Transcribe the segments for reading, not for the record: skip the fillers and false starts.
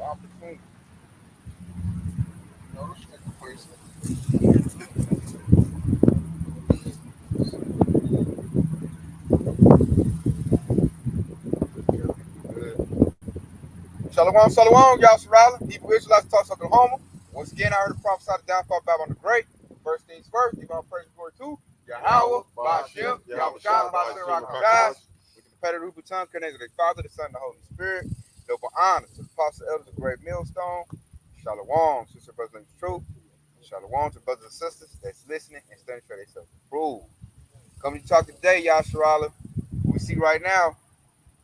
opportunity. Notice that the person. Shalom, shalom, y'all surrounding. Hebrew Israelites talks Oklahoma. Once again, I heard the prophesy the downfall of Babylon the Great. First things first, give our praise and glory to Yahawah, Barak, Yahawashi, Qadash. We can pay the root tongue, connected to the Father, the Son, and the Holy Spirit. Double honor to the apostle elders of the great millstone. Shalom, sister, brothers, and truth. Shalom to brothers and sisters that's listening and studying for themselves. Prove. Coming to talk today, y'all surrounding. We see right now,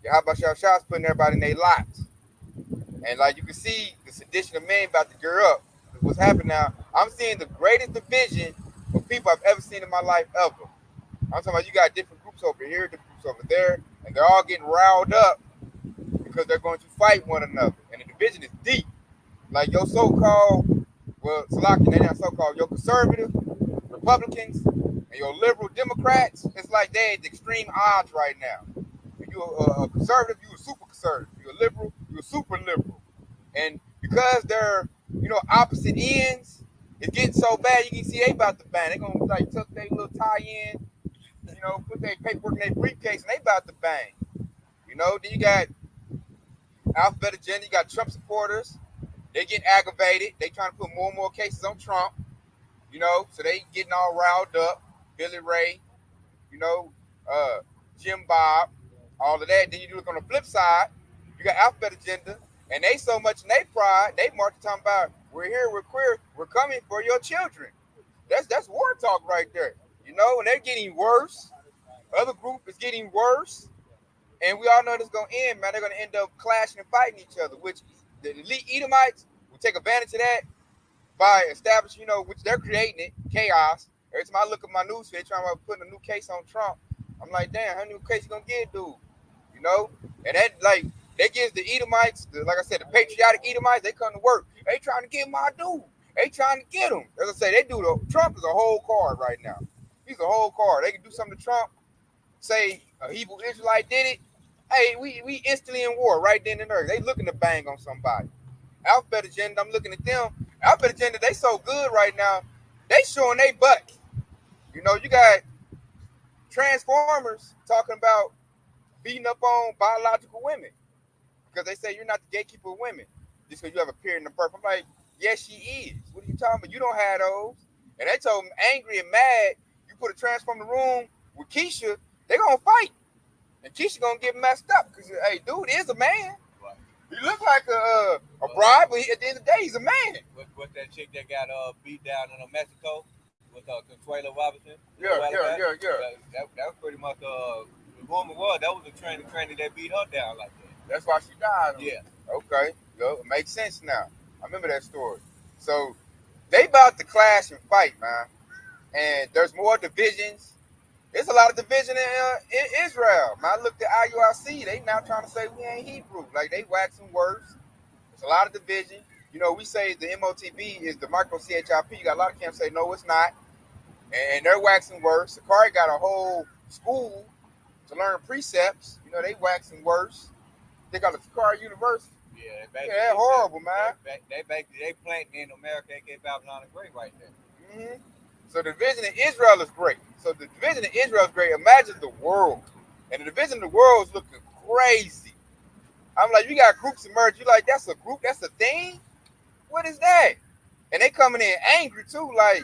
Yahawashi is putting everybody in their lots. And like you can see, the sedition of men about to gear up. What's happening now? I'm seeing the greatest division of people I've ever seen in my life ever. I'm talking about you got different groups over here, different groups over there, and they're all getting riled up because they're going to fight one another. And the division is deep. Like your so-called, well, Salaki, they're not so-called, your conservative Republicans and your liberal Democrats, it's like they're at extreme odds right now. If you're a conservative, you're a super conservative. If you're a liberal, you're a super liberal. And because they're, opposite ends, it's getting so bad, you can see they about to bang. They're going to like tuck their little tie in, put their paperwork in their briefcase, and they about to bang. Then you got alphabet agenda, you got Trump supporters. They get aggravated. They trying to put more and more cases on Trump, so they getting all riled up. Billy Ray, Jim Bob, all of that. Then you look on the flip side, you got alphabet agenda, and they so much in their pride, they march talking about, we're here, we're queer, we're coming for your children. That's war talk right there, and they're getting worse. Other group is getting worse, and we all know this is going to end, man. They're going to end up clashing and fighting each other, which the elite Edomites will take advantage of that by establishing, which they're creating it, chaos. Every time I look at my news feed, they're trying to put a new case on Trump. I'm like, damn, how new case you going to get, dude? And that gives the Edomites, like I said, the patriotic Edomites, they come to work. They trying to get my dude. They trying to get him. As I say, Trump is a whole card right now. He's a whole card. They can do something to Trump, say a Hebrew Israelite did it. Hey, we instantly in war right then and there. They looking to bang on somebody. Alphabet agenda, I'm looking at them. Alphabet agenda, they so good right now. They showing they butt. You got Transformers talking about beating up on biological women because they say you're not the gatekeeper of women just because you have a period in the birth. I'm like, yes, she is. What are you talking about? You don't have those. And they told them angry and mad, you put a Transformer in the room with Keisha, they're going to fight. And Keisha going to get messed up because, hey, dude is a man. Right. He looks like a bride, but at the end of the day, he's a man. What's that chick that got beat down in Mexico with Consuelo Robinson? Yeah. That was pretty much the woman was. That was a trainer that beat her down like that. That's why she died. Yeah. Okay. It makes sense now. I remember that story. So they about to clash and fight, man. And there's more divisions. There's a lot of division in Israel. Man, I looked at IUIC. They now trying to say we ain't Hebrew. Like they waxing words. There's a lot of division. We say the MOTB is the micro CHIP. You got a lot of camps say no, it's not. And they're waxing words. Sakari got a whole school to learn precepts. They waxing worse. They got a Sakari University. Yeah, horrible, man. They planting in America. They get Babylon great right there. Mm-hmm. So the division in Israel is great. Imagine the world. And the division of the world is looking crazy. I'm like, you got groups emerge. You like, that's a group? That's a thing? What is that? And they coming in angry too. Like,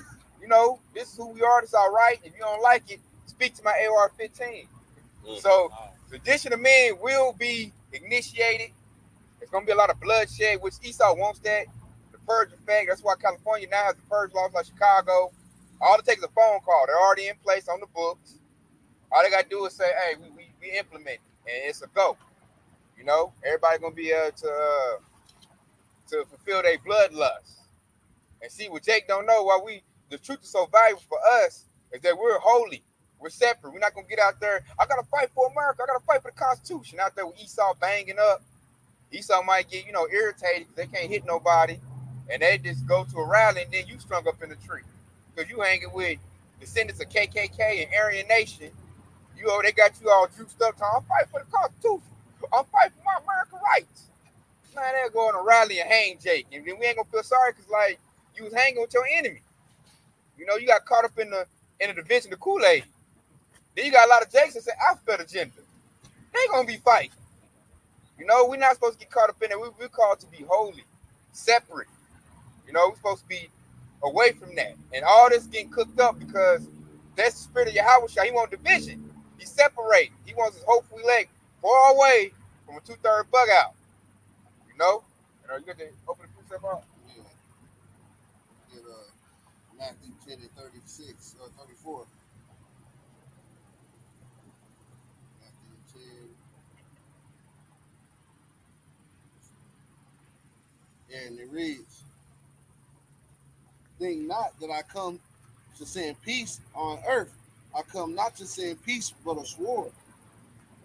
this is who we are. This is all right. If you don't like it, speak to my AR-15. Mm-hmm. So the addition of men will be initiated. There's going to be a lot of bloodshed, which Esau wants that. The purge effect. That's why California now has the purge laws like Chicago. All it takes is a phone call. They're already in place on the books. All they got to do is say, hey, we implement it. And it's a go. Everybody going to be able to fulfill their bloodlust. And see, what Jake don't know, the truth is so valuable for us is that we're holy. We're separate. We're not going to get out there. I got to fight for America. I got to fight for the Constitution. Out there with Esau banging up. Esau might get, irritated because they can't hit nobody. And they just go to a rally and then you strung up in the tree. Because you hanging with descendants of KKK and Aryan Nation. They got you all juiced up. I'm fighting for the Constitution. I'm fighting for my American rights. Man, they'll go on a rally and hang Jake. And then we ain't gonna feel sorry because like you was hanging with your enemy. You know, you got caught up in the division of Kool-Aid. Then you got a lot of Jakes that say alphabet agenda. They gonna be fighting. You know, we're not supposed to get caught up in it. We're called to be holy, separate. You know, we're supposed to be away from that. And all this getting cooked up because that's the spirit of Yahawashi. He wants division. He's separating. He wants his hopeful elect far away from a 2/3 bug out. You know? You got to open the precept out? Yeah. Get Matthew 10 and 36 or 34. Matthew 10. And it reads, think not that I come to send peace on earth. I come not to send peace, but a sword.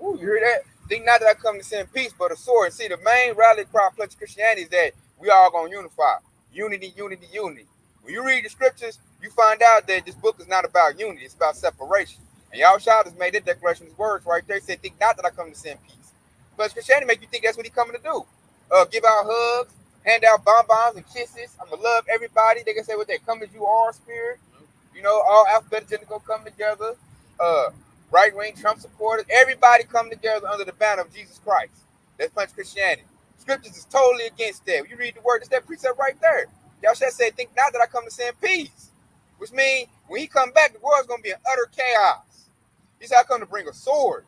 Ooh, you hear that? Think not that I come to send peace, but a sword. See, the main rally cry of Christianity is that we all going to unify. Unity, unity, unity. When you read the scriptures, you find out that this book is not about unity. It's about separation. And Yahawashi has made that declaration, his words right there. He said, think not that I come to send peace. But Christianity make you think that's what he's coming to do. Give out hugs, hand out bonbons and kisses. I'm going to love everybody. They can say what they come as you are, spirit. You know, all alphabet agenda going to come together. Right-wing Trump supporters, everybody come together under the banner of Jesus Christ. That's punch Christianity. Scriptures is totally against that. When you read the word, it's that precept right there. Yahawashi said, think not that I come to send peace. Which means when he come back, the world's going to be in utter chaos. He said, I come to bring a sword.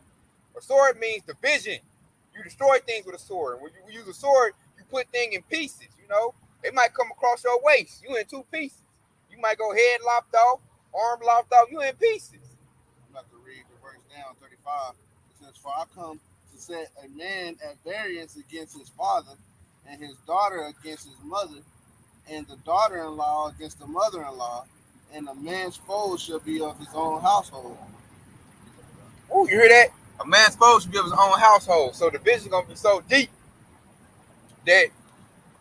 A sword means division. You destroy things with a sword. When you use a sword, you put things in pieces, you know. They might come across your waist. You in 2 pieces. You might go head lopped off, arm lopped off. You in pieces. I'm about to read the verse down, 35. It says, for I come to set a man at variance against his father, and his daughter against his mother, and the daughter-in-law against the mother-in-law, and a man's foe shall be of his own household. Ooh, you hear that? A man's foe should be of his own household. So the division is going to be so deep that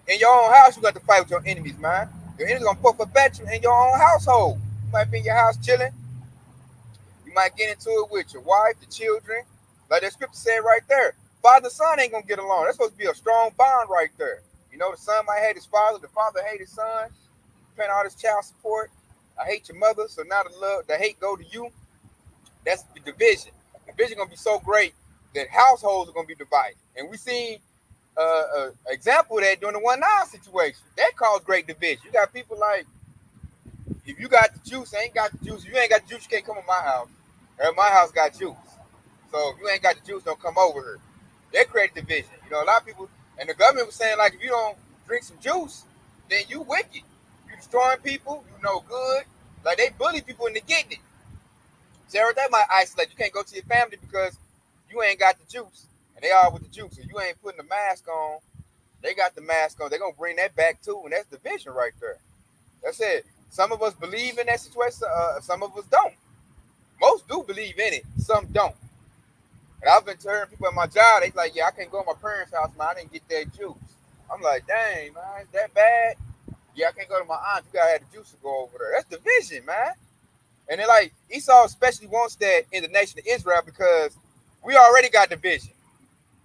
in your own house, you got to fight with your enemies, man. Your enemies going to puff up at you in your own household. You might be in your house chilling. You might get into it with your wife, the children. Like that scripture said right there. Father and son ain't going to get along. That's supposed to be a strong bond right there. You know, the son might hate his father. The father hate his son. Paying all this child support. I hate your mother. So now the hate go to you. That's the division. The division going to be so great that households are going to be divided. And we seen an example of that during the 1-9 situation. That caused great division. You got people like, if you got the juice, I ain't got the juice. If you ain't got the juice, you can't come to my house. Or my house got juice. So if you ain't got the juice, don't come over here. That created division. You know, a lot of people, and the government was saying, like, if you don't drink some juice, then you wicked. You destroying people, you no good. Like, they bully people into getting it. Sarah, that might isolate. You can't go to your family because you ain't got the juice. And they all with the juice. And you ain't putting the mask on. They got the mask on. They're going to bring that back too. And that's division right there. That's it. Some of us believe in that situation. Some of us don't. Most do believe in it. Some don't. And I've been hearing people at my job, they like, yeah, I can't go to my parents' house, man. I didn't get that juice. I'm like, dang, man, is that bad? Yeah, I can't go to my aunt. You gotta have the juice to go over there. That's division, man. And then, like, Esau especially wants that in the nation of Israel because we already got division.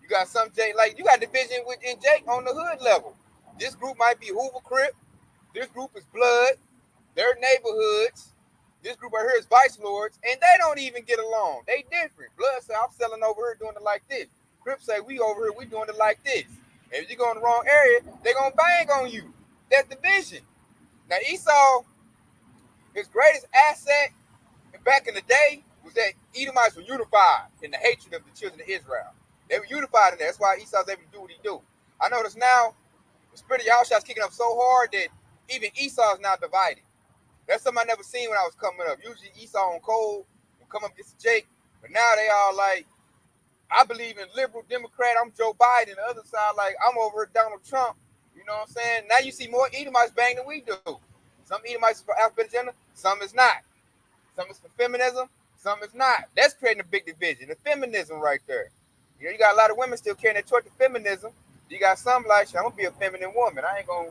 You got some Jake, like, you got division within Jake on the hood level. This group might be Hoover Crip. This group is Blood. Their neighborhoods. This group right here is vice lords, and they don't even get along. They different. Blood say, I'm selling over here doing it like this. Crip say, we over here, we doing it like this. And if you go in the wrong area, they going to bang on you. That's division. Now, Esau, his greatest asset back in the day was that Edomites were unified in the hatred of the children of Israel. They were unified in that. That's why Esau's able to do what he do. I notice now, the spirit of Yahawashi is kicking up so hard that even Esau is now divided. That's something I never seen when I was coming up. Usually Esau on cold would come up against Jake, but now they all like, I believe in liberal Democrat. I'm Joe Biden. The other side, like, I'm over here Donald Trump. You know what I'm saying? Now you see more Edomites bang than we do. Some Edomites is for alphabet agenda, some is not. Some is for feminism, some is not. That's creating a big division. The feminism right there. You know, you got a lot of women still carrying that torch of feminism. You got some like, I'm gonna be a feminine woman. I ain't gonna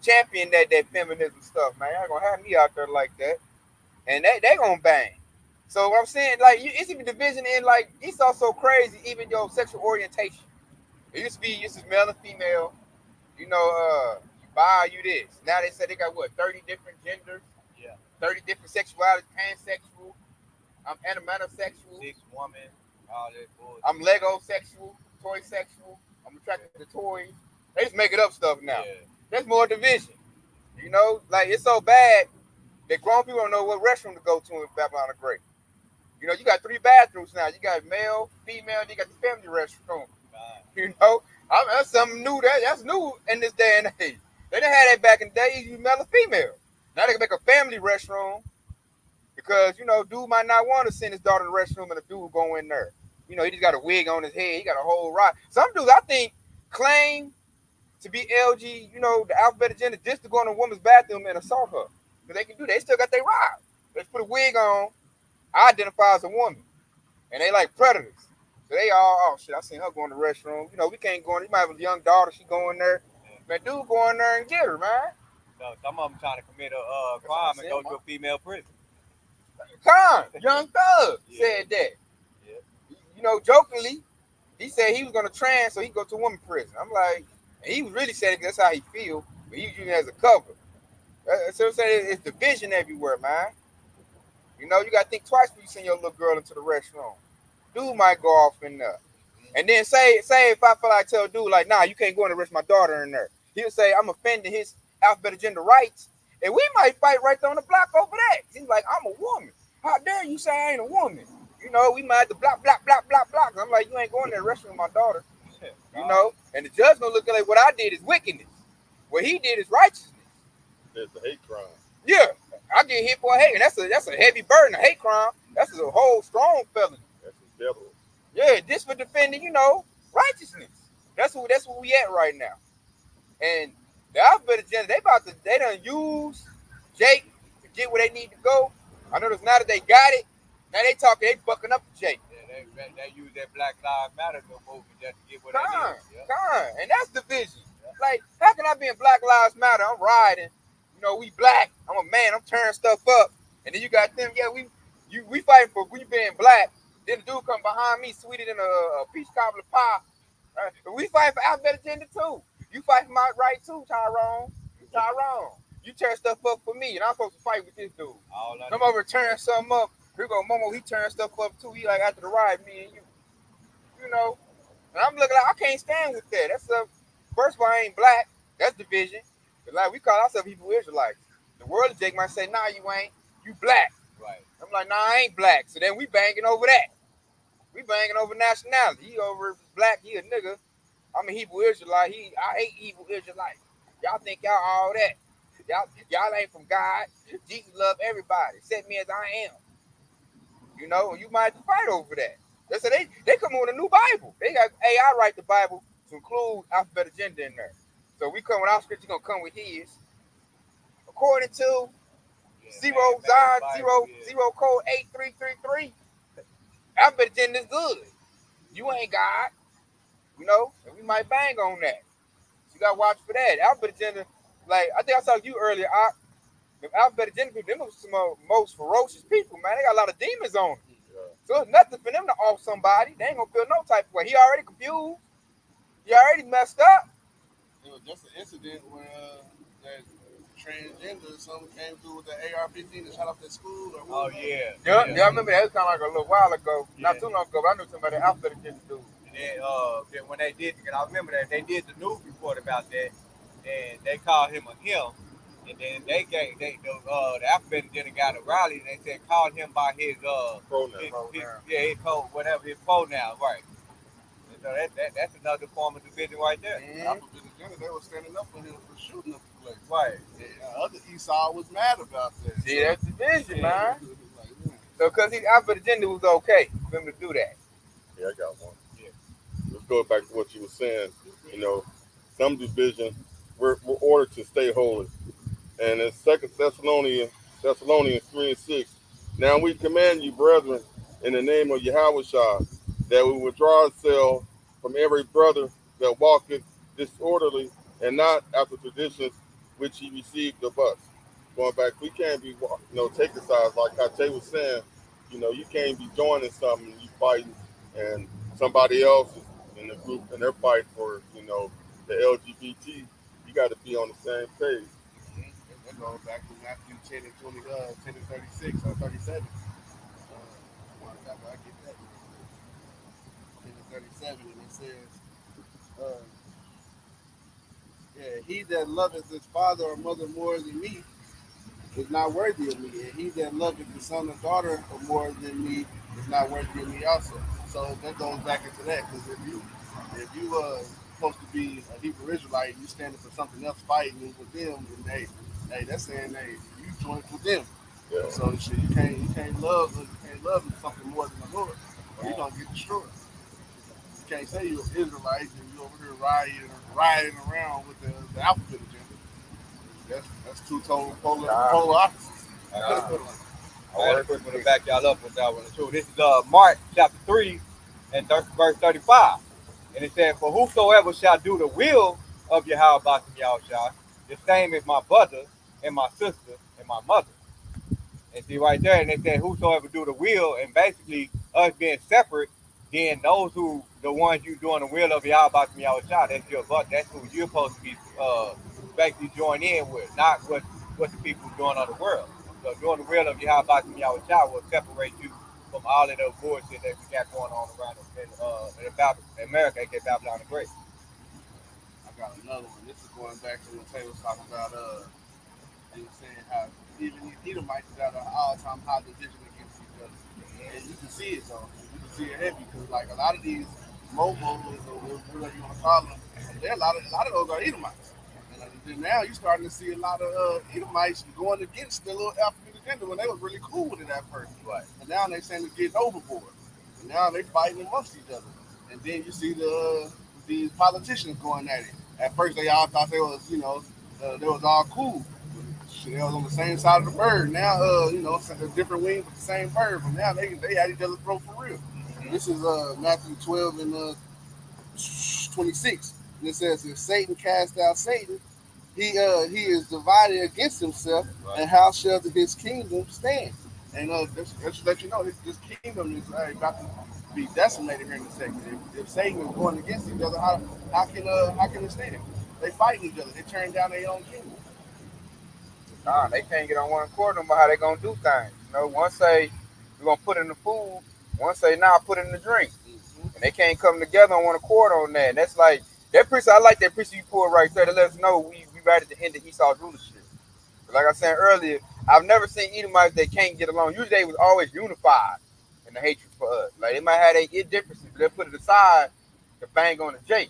champion that feminism stuff, man. Y'all gonna have me out there like that. And they gonna bang. So what I'm saying, like, it's even division in, like, Esau's so crazy, even your sexual orientation. It used to be this is male and female. You know, you buy you this. Now they said they got what 30 different genders. Yeah. 30 different sexualities. Pansexual. I'm animatosexual. 6 woman. All that bullshit. I'm Lego sexual. Toy sexual. I'm attracted to toys. They just making up stuff now. Yeah. There's more division. You know, like it's so bad that grown people don't know what restroom to go to in Babylon the Great. You know, you got 3 bathrooms now. You got male, female, and you got the family restroom. You know, that's something new. That's new in this day and age. They didn't have that back in the day. You male or female. Now they can make a family restroom because you know, dude might not want to send his daughter to the restroom and a dude go in there. You know, he just got a wig on his head. He got a whole rod. Some dudes, I think, claim to be LG. You know, the alphabet agenda just to go in a woman's bathroom and assault her. Because they can do that. They still got their rod. They put a wig on. Identify as a woman, and they like predators. So they all, oh shit, I seen her go in the restroom. You know, we can't go in. You might have a young daughter, she go in there. Man, dude, go in there and get her, man. So some of them trying to commit a crime and go to a female prison. Con, young thug said that. Yeah. You know, jokingly, he said he was gonna trans so he go to a woman prison. I'm like, and he was really saying that's how he feel, but he was using it as a cover. So I'm saying it's division everywhere, man. You know, you got to think twice before you send your little girl into the restroom. Dude might go off in there. And then say if I feel like tell dude, like, nah, you can't go in the rest of my daughter in there. He'll say, I'm offending his alphabet agenda rights. And we might fight right there on the block over that. He's like, I'm a woman. How dare you say I ain't a woman? You know, we might have to block. I'm like, you ain't going in the restroom with my daughter. You know? And the judge gonna look at like, what I did is wickedness. What he did is righteousness. That's a hate crime. Yeah. I get hit for hate, and that's a heavy burden, a hate crime. That's a whole strong felony. That's a devil. Yeah, this for defending, you know, righteousness. That's where we at right now. And the alphabet agenda, they done use Jake to get where they need to go. I notice now that they got it, now they bucking up to Jake. Yeah, they use that Black Lives Matter movement just to get what they need. And that's division. Like, how can I be in Black Lives Matter? I'm riding. You know, we black. I'm a man. I'm tearing stuff up. And then you got them. Yeah, we fighting for we being black. Then the dude come behind me, sweeter than a peach cobbler pie. Right? We fight for alphabet agenda too. You fight for my right too, Tyrone. You tear stuff up for me, and I'm supposed to fight with this dude. Come over, tearing something up. Here go Momo. He tearing stuff up too. He like after the ride, me and you. You know. And I'm looking like I can't stand with that. That's first of all, I ain't black. That's division. Like we call ourselves Hebrew Israelites. The world of Jake might say, nah, you ain't. You black. Right. I'm like, nah, I ain't black. So then we banging over that. We banging over nationality. He over black, he a nigga. I'm a Hebrew Israelite. I hate Hebrew Israelites. Y'all think y'all all that. Y'all ain't from God. Jesus love everybody. Set me as I am. You know, you might have to fight over that. So they come with a new Bible. They got AI write the Bible to include alphabet agenda in there. So we come with our scripture, gonna come with his. According to zero code 8333, alphabet agenda is good. You ain't God, you know, and we might bang on that. So you gotta watch for that. Alphabet agenda, like I think I saw you earlier. The alphabet agenda people, them are some of the most ferocious people, man. They got a lot of demons on them. So it's nothing for them to off somebody. They ain't gonna feel no type of way. He already confused. He already messed up. It was just an incident where that transgender something came through with the AR-15 and shot up that school. Or yeah. Yeah, I remember that. It was kind of like a little while ago. Yeah. Not too long ago, but I knew somebody alphabet agenda dude. And then when they did, and I remember that they did the news report about that, and they called him a him. And then they the alphabet agenda got a rally, and they said called him by his pronoun. His code, whatever his pronoun, right? And so that's another form of division right there. Alphabet agenda, they were standing up for him for shooting up the place. Right. Other Esau was mad about that. See, that's division, man. So because his alphabet agenda was okay for him to do that. Yeah, I got one. Yeah. Let's go back to what you were saying. You know, some division, we're ordered to stay holy. And in 2 Thessalonians 3:6, now we command you, brethren, in the name of Yahawashi, that we withdraw ourselves from every brother that walketh disorderly and not after traditions which he received of us. Going back, we can't be, taking sides like Hatay was saying. You know, you can't be joining something, you fighting, and somebody else is in the group and they're fighting for, you know, the LGBT, you got to be on the same page. That goes back to Matthew 10 and 20, 10 and 36 or 37. I get that. 10 and 37, and it says, he that loveth his father or mother more than me is not worthy of me, and he that loveth his son or daughter more than me is not worthy of me also. So that goes back into that, because if you supposed to be a Hebrew Israelite, you standing for something else, fighting with them, then hey, that's saying you joined with them. Yeah. So shit, you can't love something more than the Lord, or you're gonna get destroyed. You can't say you're an Israelite and you over here riding around with the alphabet agenda. That's two total polar opposites. I want to back y'all up with that one too. This is Mark chapter 3 and verse 35. And it said, for whosoever shall do the will of Yahawah the same is my brother and my sister and my mother. And see right there, and it said whosoever do the will, and basically us being separate, then those the ones you doing the will of Yahawah that's your brother. That's who you're supposed to be basically join in with, not what the people doing on the world. So doing the will of Yahawah will separate you from all of the bullshit that we got going on around in America, aka Babylon the Great. I got another one. This is going back to when Taylor was talking about he was saying how even these Edomites got an all-time high division against each other. And you can see it though. You can see it heavy because like a lot of these mobiles or whatever you want to call them, a lot of those are Edomites. And then now you're starting to see a lot of Edomites going against the little African agenda when they was really cool with it at first. Right. And now they're saying they're getting overboard. And now they're fighting amongst each other. And then you see these politicians going at it. At first they all thought they was, they was all cool. They was on the same side of the bird. Now, a different wing with the same bird. But now they had each other's throat for real. Mm-hmm. This is Matthew 12 and 26. And it says, if Satan cast out Satan, he is divided against himself, right. And how shall his kingdom stand? And let's let you know, this kingdom is about to be decimated here in a second. If Satan is going against each other, how can it stand? They fighting each other. They turn down their own kingdom. Nah, they can't get on one accord no matter how they gonna do things. One say we're gonna put in the food, one say put in the drink. Mm-hmm. And they can't come together on one accord on that. And that's like that precept. I like that precept you pulled right there to let us know we right at the end of Esau's rulership. But like I said earlier, I've never seen Edomites that can't get along. Usually they was always unified in the hatred for us. Like they might have their differences, but they put it aside to bang on the J.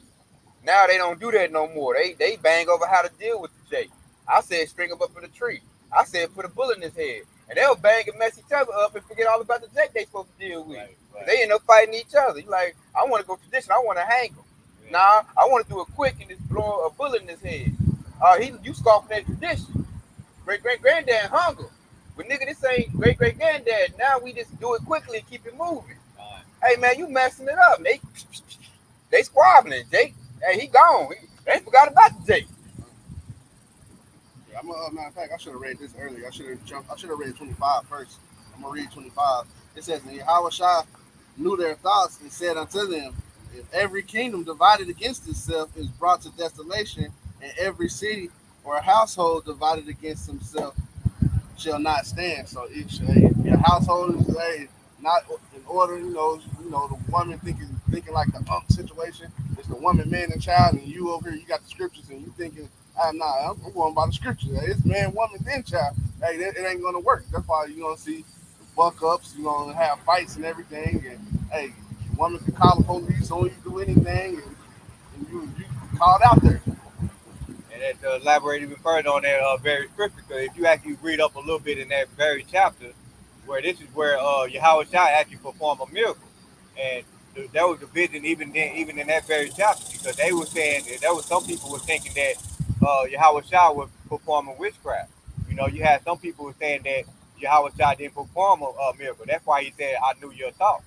Now they don't do that no more. They bang over how to deal with the J. I said string him up in a tree. I said put a bullet in his head. And they'll bang and mess each other up and forget all about the J they supposed to deal with. Right. They end up fighting each other. You like, I want to go tradition. I want to hang him. Yeah. Nah, I want to do it quick and just blow a bullet in his head. You scoffing at tradition. Great-great-granddad hung him. But nigga, this ain't great-great-granddad. Now we just do it quickly and keep it moving. Hey, man, you messing it up. They squabbling. Jake, hey, he gone. They forgot about the Jake. Yeah, matter of fact, I should have read this earlier. I should have read 25 first. I'm going to read 25. It says, and Yahawashi knew their thoughts and said unto them, if every kingdom divided against itself is brought to desolation, and every city or a household divided against himself shall not stand. So each your household is not in order. The woman thinking like the situation. It's the woman, man, and child, and you over here, you got the scriptures, and you thinking, I'm going by the scriptures. It's man, woman, then child. Hey, it ain't gonna work. That's why you're gonna see buck ups. You're gonna have fights and everything. And hey, woman can call the police on you, do anything, and you called out there. And to elaborate even further on that very scripture, because if you actually read up a little bit in that very chapter, where this is where Yahawashi actually performed a miracle, and there was a vision even in that very chapter, because they were saying that there was some people were thinking that Yahawashi was performing witchcraft. You had some people were saying that Yahawashi didn't perform a miracle. That's why he said, "I knew your thoughts."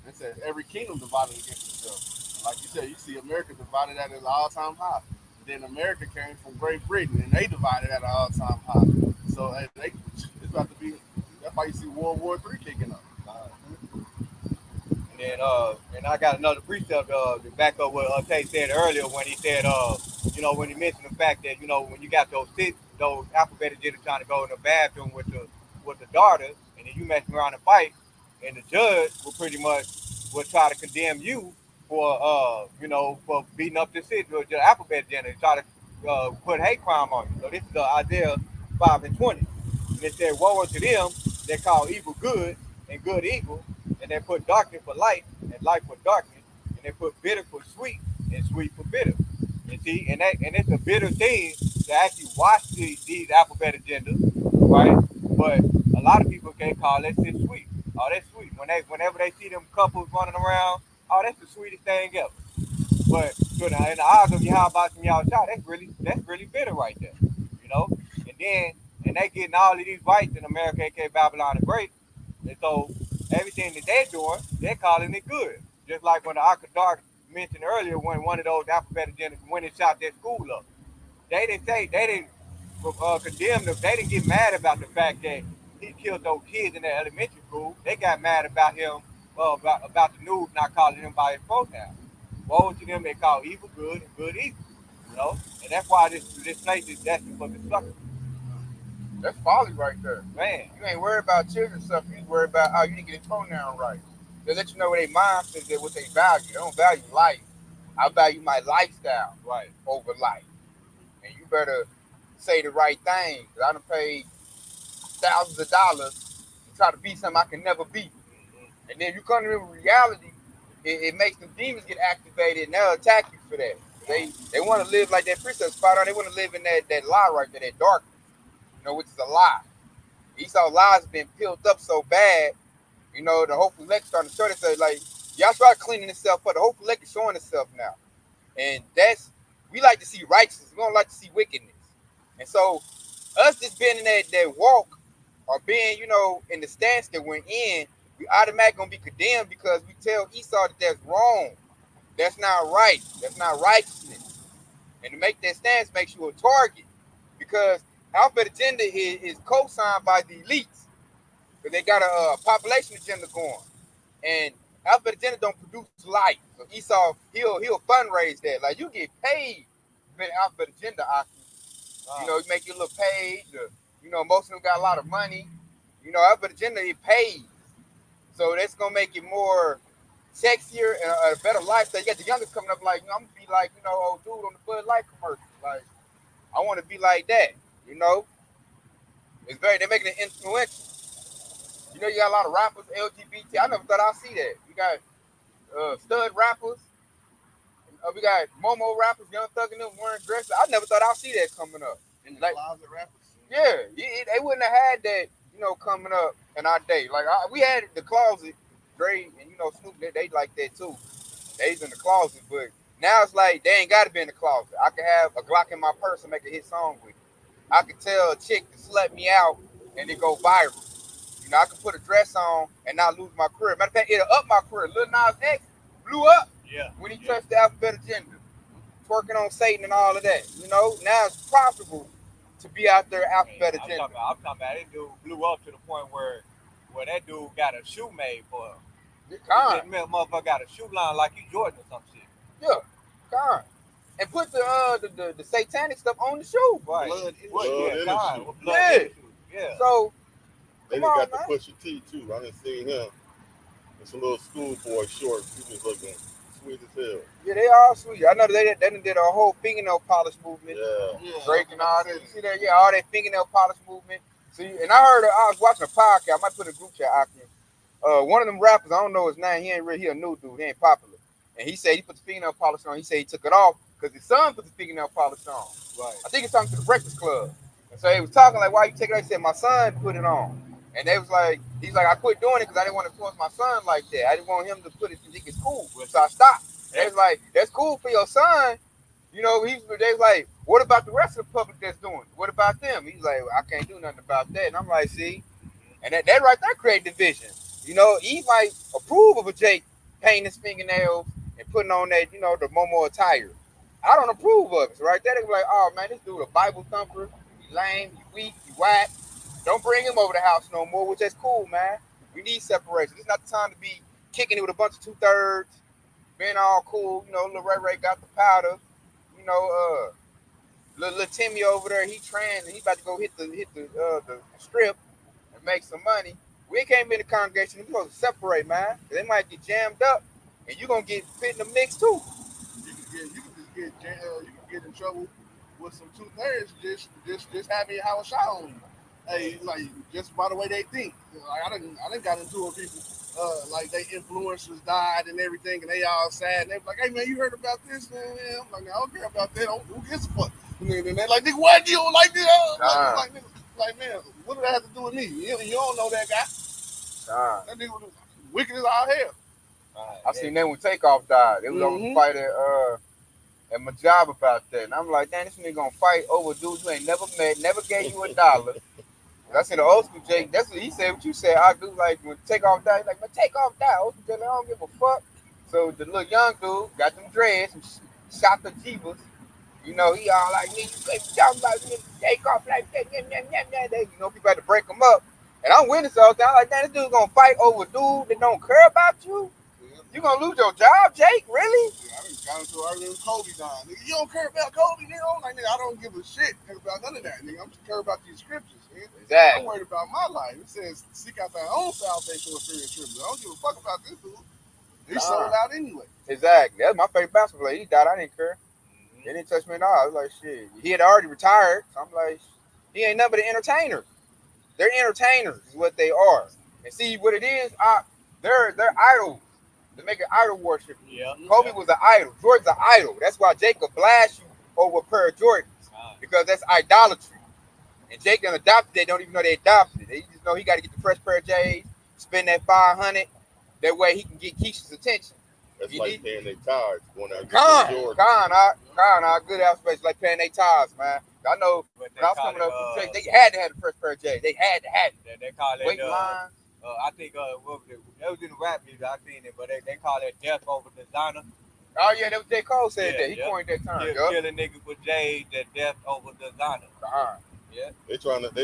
It says every kingdom divided against itself. Like you said, you see America divided at an all-time high. Then America came from Great Britain, and they divided at an all-time high. So it's about to be. That's why you see World War III kicking up. And then and I got another precept to back up what Tay said earlier when he said when he mentioned the fact that when you got those alphabetic genders trying to go in the bathroom with the daughter, and then you messing around and fight, and the judge will try to condemn you for for beating up the city or the alphabet gender, try to put hate crime on you. So this is Isaiah 5:20, and it said, "Woe unto them that call evil good and good evil, and they put darkness for light and light for darkness, and they put bitter for sweet and sweet for bitter." You see, and it's a bitter thing to actually watch these alphabetic genders, right? But a lot of people can call that shit sweet. Oh, that's sweet. Whenever they see them couples running around, oh, that's the sweetest thing ever. But in the eyes of Yahawah and Yahawashi, that's really bitter right there, And they getting all of these rights in America, aka Babylon the Great, and so everything that they're doing, they're calling it good. Just like when the Qadash mentioned earlier, when one of those alphabetic genders went and shot their school up, they didn't condemn them. They didn't get mad about the fact that he killed those kids in that elementary school. They got mad about him, about the news not calling him by his pronoun. Woe to them they call evil good and good evil, and that's why this place is destined for destruction. That's folly right there. Man, you ain't worried about children stuff. You worried about how you didn't get your pronoun right. They let you know what their mind says that what they value. They don't value life. I value my lifestyle over life. And you better say the right thing. Because I done paid thousands of dollars to try to be something I can never be. And then you come to reality, it makes the demons get activated and they'll attack you for that. They want to live like that precept spot on. They want to live in that lie right there, that darkness, which is a lie. Esau's lies been peeled up so bad, the hopeful elect starting to show themselves. Like, y'all start cleaning itself up. The hopeful elect is showing itself now. And we like to see righteousness. We don't like to see wickedness. And so us just being in that walk or being, in the stance that we're in, we automatically going to be condemned because we tell Esau that that's wrong. That's not right. That's not righteousness. And to make that stance makes you a target because alphabet agenda is co-signed by the elites. Because they got a population agenda going. And alphabet agenda don't produce life. So Esau, he'll fundraise that. Like, you get paid for the alphabet agenda, Aki. You make your little page. Most of them got a lot of money. Alphabet agenda, it pays. So that's going to make it more sexier and a better lifestyle. You got the youngest coming up like, I'm going to be like, old dude on the Bud Light commercial. Like, I want to be like that, They're making it influential. You got a lot of rappers, LGBT. I never thought I'd see that. You got stud rappers. We got Momo rappers, Young Thug and them wearing dresses. I never thought I'd see that coming up. In the closet rappers? Yeah, they wouldn't have had that, coming up in our day. Like, we had the closet, Dre and, Snoop, they like that too. They's in the closet, but now it's like they ain't got to be in the closet. I can have a Glock in my purse and make a hit song with it. I can tell a chick to slut me out and it go viral. I can put a dress on and not lose my career. Matter of fact, it'll up my career. Lil Nas X blew up when he touched the alphabet agenda, twerking on Satan and all of that. Now it's profitable to be out there alphabet agenda. I'm talking about that dude blew up to the point where that dude got a shoe made for him. That motherfucker got a shoe line like you Jordan or some shit. Yeah, kind. And put the satanic stuff on the shoe. Right. Blood in the shoe. Yeah. So they got the Pusha T too. I didn't see him. It's a little schoolboy short. He was looking sweet as hell. Yeah, they are sweet. I know they did a whole fingernail polish movement. Yeah. Drake and all that. You see that? Yeah, all that fingernail polish movement. See, and I was watching a podcast. I might put a group chat out there. One of them rappers, I don't know his name. He a new dude. He ain't popular. And he said he put the fingernail polish on. He said he took it off because his son put the fingernail polish on. Right. I think he's talking to the Breakfast Club. And so he was talking like, why you take it off? He said, my son put it on. And they was like, he's like, I quit doing it because I didn't want to influence my son like that. I didn't want him to put it to think it's cool. So I stopped. They was like, that's cool for your son. They was like, what about the rest of the public that's doing it? What about them? He's like, I can't do nothing about that. And I'm like, see? And that right there create division. He might approve of a Jake painting his fingernails and putting on that, the Momo attire. I don't approve of it. So right there, they be like, oh, man, this dude a Bible thumper. He lame, he weak, he whack. Don't bring him over the house no more, which is cool, man. We need separation. It's not the time to be kicking it with a bunch of 2/3, being all cool. You know, Lil Ray got the powder. You know, little Timmy over there, he trans and he about to go hit the strip and make some money. We can't be in the congregation. We supposed to separate, man. They might get jammed up, and you gonna get fit in the mix too. You can get in trouble with some 2/3 just having Yahawashi on you. Hey, like just by the way they think. Like I done got into it with people. Like they influencers died and everything, and they all sad. And they like, "Hey man, you heard about this?" Man, I'm like, "I don't care about that. Who gives a fuck?" And they're like, "Nigga, why do you don't like this?" Like, man, what do that have to do with me? You don't know that guy. That nigga was wicked as all hell. I seen them when Takeoff died. They was on fight at my job about that, and I'm like, "Damn, this nigga gonna fight over dudes who ain't never met, never gave you $1." I said the old school Jake. That's what he said. What you said, I do like when Takeoff died. He's like, "Man, Takeoff died." Old school Jake, I don't give a fuck. So the little young dude got them dreads and shot the Jeebas. You know, he all like, "Nigga, you ain't talking about me. Takeoff like that." They, you know, people had to break him up. And I'm witness all the time. Like, "Damn, this dude gonna fight over a dude that don't care about you. You gonna lose your job, Jake? Really?" Yeah, I got into an argument with Kobe dying. Nigga, you don't care about Kobe, nigga. I'm like, nigga, I don't give a shit about none of that, nigga. I'm just care about these scriptures, nigga. Exactly. I'm worried about my life. It says, seek out thy own salvation with fear and trembling. I don't give a fuck about this dude. He sold out anyway. Exactly. That's my favorite basketball player. He died. I didn't care. They didn't touch me at all. I was like, shit. He had already retired. So I'm like, he ain't nothing but an entertainer. They're entertainers is what they are. And see what it is? They're idols. They make an idol worship. Yeah. Kobe was an idol. Jordan's an idol. That's why Jacob blast you over a pair of Jordans. Because that's idolatry. And Jake done adopted. They don't even know they adopted it. They just know he got to get the fresh pair of J's, spend that $500. That way he can get Keisha's attention. That's like paying their tithes. Going out good out space like paying their tithes, man. I know when I was coming up with Jake, they had to have the fresh pair of J's. They had to have it. They call it weight line. I think what was it? That was in the rap music. I seen it, but they call it death over designer. Oh yeah, that was J. Cole said that. He coined that term. Killing niggas with J, the death over designer. Yeah. They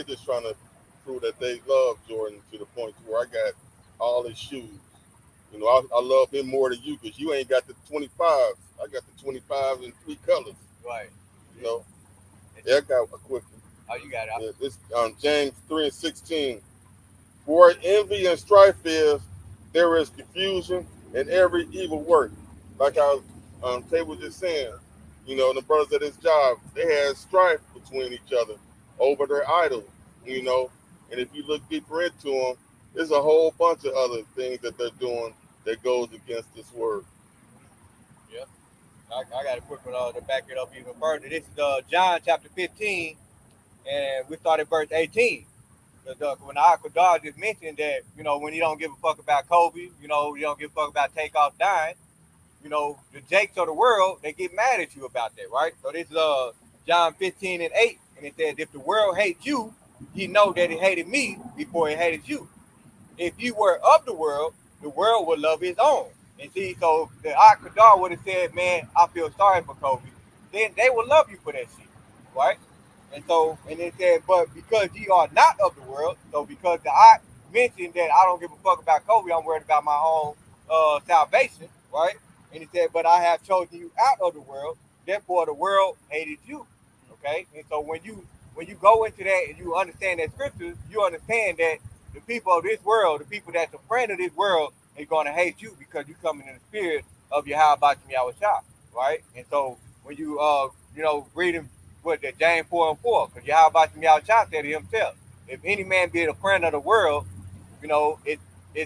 just trying to prove that they love Jordan to the point to where I got all his shoes. You know, I love him more than you because you ain't got the 25s. I got the 25s in 3 colors. Right. You know. Yeah, I got a quick one. Oh, you got it. Yeah, this James 3:16. For envy and strife is, there is confusion in every evil work. Like I Tay was just saying, you know, the brothers at his job, they had strife between each other over their idols, you know. And if you look deeper into them, there's a whole bunch of other things that they're doing that goes against this word. Yeah. I got a quick one to back it up even further. This is John chapter 15, and we started verse 18. When Qadash just mentioned that, you know, when you don't give a fuck about Kobe, you know, you don't give a fuck about Takeoff dying, you know, the Jakes of the world, they get mad at you about that, right? So this is John 15:8, and it says, if the world hates you, you know that it hated me before it hated you. If you were of the world would love his own. And see, so the Qadash would have said, man, I feel sorry for Kobe. Then they will love you for that shit, right? And so, and it said, but because ye are not of the world, so because I mentioned that I don't give a fuck about Kobe, I'm worried about my own salvation, right? And it said, but I have chosen you out of the world, therefore the world hated you, okay? And so when you go into that and you understand that scripture, you understand that the people of this world, the people that's a friend of this world, are going to hate you because you come in the spirit of Yahawashi, right? And so when you, you know, reading what that James 4:4, because Yahawashi said to himself, if any man be a friend of the world, you know, it's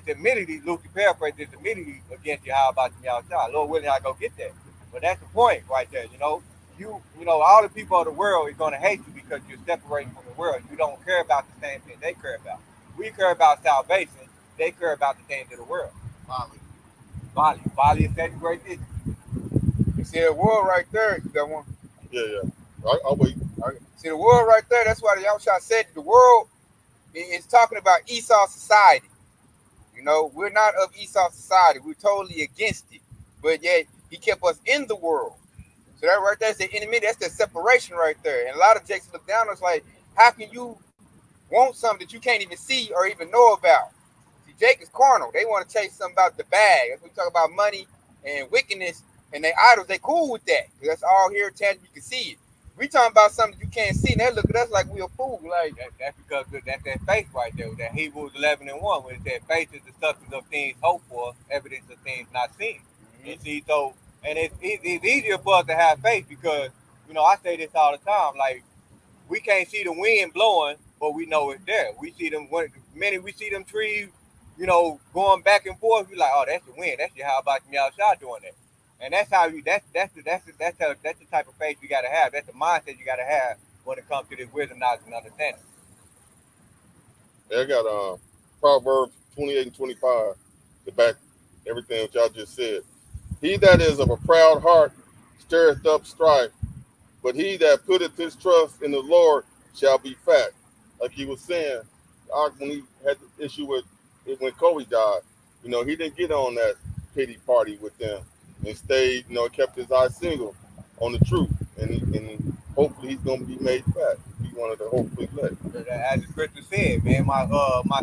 immediately, Lucy paraphrase, it's immediately against Yahawashi. Lord willing, I go get that. But that's the point right there, you know. You know, all the people of the world is going to hate you because you're separating from the world. You don't care about the same thing they care about. We care about salvation. They care about the things of the world. Folly is that great thing. You see the world right there. You got one? Yeah. I'll wait. See the world right there. That's why the Rawchaa said the world is talking about Esau society. You know, we're not of Esau society. We're totally against it. But yet he kept us in the world. So that right there is the enemy. That's the separation right there. And a lot of Jakes look down on us like, how can you want something that you can't even see or even know about? See, Jake is carnal. They want to chase something about the bag. That's when we talk about money and wickedness and they idols. They cool with that. That's all here tangible. You can see it. We talking about something you can't see, and they look at us like we a fool. Like that's because that's that faith right there. That Hebrews 11:1, when it said faith is the substance of things hoped for, evidence of things not seen. Mm-hmm. You see, so and it's easier for us to have faith because I say this all the time. Like we can't see the wind blowing, but we know it's there. We see them we see them trees, going back and forth. We like, oh, that's the wind. That's Yahawashi doing that. And that's how that's the type of faith you gotta have. That's the mindset you gotta have when it comes to this wisdom, knowledge, and understanding. Yeah, I got Proverbs 28 and 25 to back everything that y'all just said. He that is of a proud heart stirreth up strife, but he that putteth his trust in the Lord shall be fat. Like he was saying, when he had the issue with when Kobe died, he didn't get on that pity party with them. And stayed, kept his eyes single on the truth, and hopefully he's gonna be made fat. He wanted to hopefully let. As the scripture said, man, my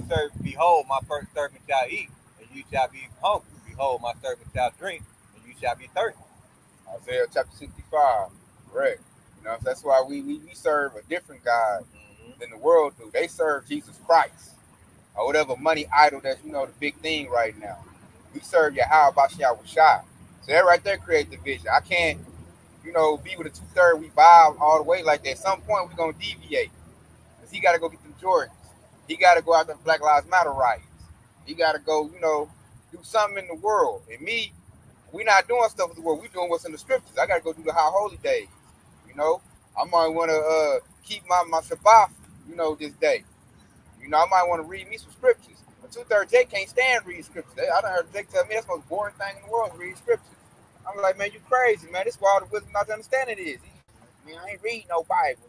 servant, behold, my first servant shall eat, and you shall be hungry. Behold, my servant shall drink, and you shall be thirsty. Isaiah chapter 65, correct. That's why we serve a different God than the world do. They serve Jesus Christ or whatever money idol that's the big thing right now. We serve Yahawashi. So that right there creates division. I can't, be with a 2/3. We vibe all the way like that. At some point, we're going to deviate. Because he got to go get them Jordans. He got to go out to Black Lives Matter riots. He got to go, do something in the world. And me, we not doing stuff with the world. We doing what's in the scriptures. I got to go do the high holy days. I might want to keep my Shabbat, this day. I might want to read me some scriptures. 2/3 Jake can't stand reading scriptures. I done heard Jake tell me that's the most boring thing in the world to read scriptures. I'm like, man, you crazy, man. This is where all the wisdom not to understand it is. I ain't reading no Bible.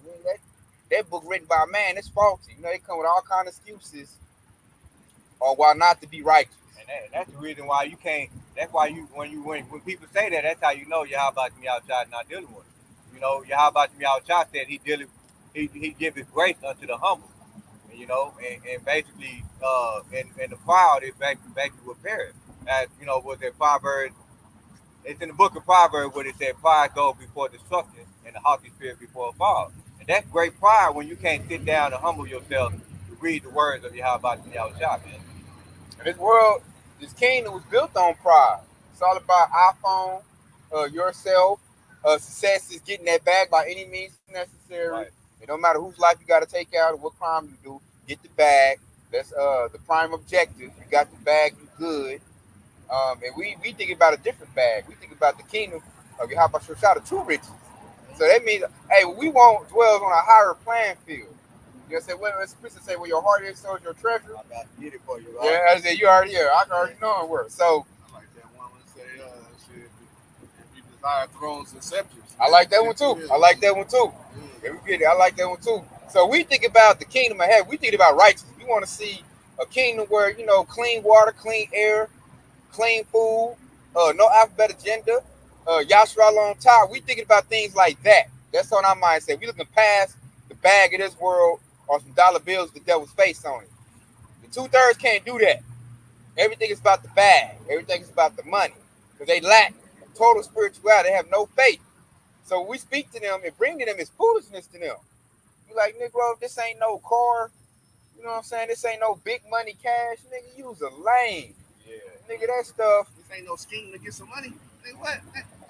That book written by a man, it's faulty. They come with all kind of excuses or why not to be righteous. And that's the reason why you can't. That's why when people say that, that's how you know Yahawashi not dealing with it. Yahawashi said he give his grace unto the humble. And basically, and the proud is basically what perish. As was that Proverbs? It's in the book of Proverbs where it said, "Pride goes before destruction, and the haughty spirit before a fall." And that's great pride when you can't sit down and humble yourself to read the words of Yahawashi, man. And this world, this kingdom was built on pride. It's all about iPhone, yourself, success is getting that bag by any means necessary. Right. It don't matter whose life you got to take out or what crime you do. Get the bag. That's the prime objective. You got the bag, you good. And we think about a different bag. We think about the kingdom of Yahawashi, the true riches. So that means, hey, we won't dwell on a higher playing field. Say, well, it's supposed to say, where your heart is, so is your treasure. I got to get it for you. Right? Yeah, I said, you already here. I already know it works. So I like that one when say, if you desire thrones and scepters. I like that one too. I like that one too. Yeah, we get it. I like that one too. So we think about the kingdom of heaven. We think about righteousness. We want to see a kingdom where, clean water, clean air, clean food, no alphabet agenda, Yahshua on top. We thinking about things like that. That's on our mindset. We looking past the bag of this world or some dollar bills with the devil's face on it. The 2/3 can't do that. Everything is about the bag. Everything is about the money. Because they lack total spirituality. They have no faith. So we speak to them and bring to them is foolishness to them. You like, Negro, this ain't no car. You know what I'm saying? This ain't no big money cash. Nigga, use a lane. Yeah. Nigga, that stuff. This ain't no scheme to get some money. Nigga, what?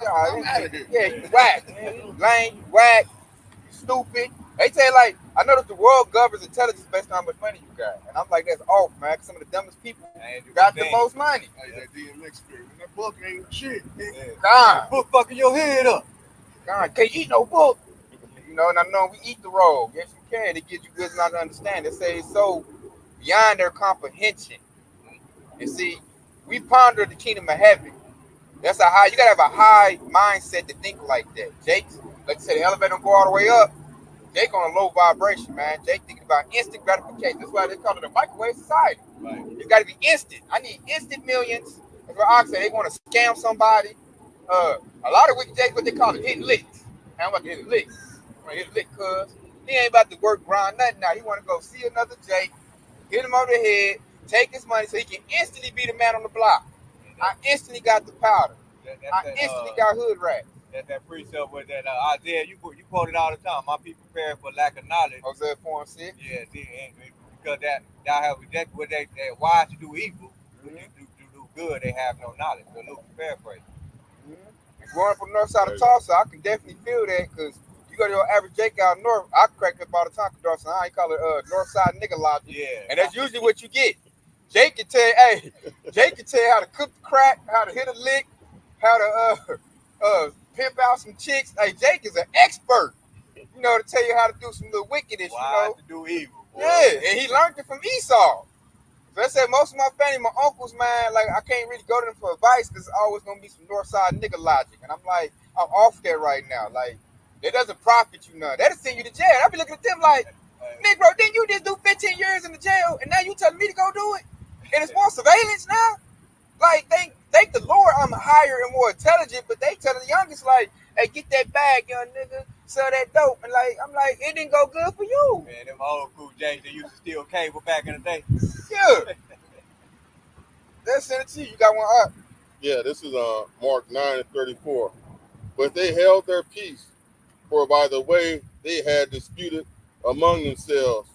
I'm out of here. Yeah, you whack, man. You lame, you whack, you stupid. They tell you, like, I know that the world governs intelligence based on how much money you got. And I'm like, that's off, man. Some of the dumbest people got the most money. Like that DMX spirit. That book ain't shit. God. Book fucking your head up. God, can't eat no book. And I know we eat the roll. Yes, you can. It gives you good not to understand. They say it's so beyond their comprehension. You see, we ponder the kingdom of heaven. That's a high. You gotta have a high mindset to think like that. Jake, like I said, the elevator don't go all the way up. Jake on a low vibration, man. Jake thinking about instant gratification. That's why they call it a microwave society. Right. It's got to be instant. I need instant millions. That's what Ox said. They want to scam somebody. A lot of wicked Jakes, what they call it, hitting licks. I'm about to hit a lick. I'm gonna hit a lick, cuz he ain't about to work grind nothing now. He want to go see another Jake, hit him over the head, take his money so he can instantly be the man on the block. I instantly got the powder. I instantly got hood rats. That precept with that Isaiah, you quote it all the time. My people perish for lack of knowledge. Hosea 4:6. Yeah, because that what they wise to do evil, when you do good, they have no knowledge. So look, paraphrase. Growing up from the north side of Tulsa, I can definitely feel that because you go to your average Jake out north, I crack up all the time. I call it north side nigga logic. Yeah. And that's usually what you get. Jake can tell you, how to cook the crack, how to hit a lick, how to pimp out some chicks. Hey, Jake is an expert, to tell you how to do some little wickedness, to do evil. Boy. Yeah, and he learned it from Esau. So I said most of my family, my uncles, man, like I can't really go to them for advice because it's always gonna be some north side nigga logic. And I'm like, I'm off that right now. Like, that doesn't profit you none. That'll send you to jail. I be looking at them like, Negro, didn't you just do 15 years in the jail and now you telling me to go do it? And it's more surveillance now? Like, thank the Lord I'm higher and more intelligent, but they tell the youngest, like, hey, get that bag, young nigga, sell that dope. And like, I'm like, it didn't go good for you. Man, them old cool James that used to steal cable back in the day. Yeah. Let's send it to you. You got one up. Yeah, this is Mark 9:34. But they held their peace, for by the way they had disputed among themselves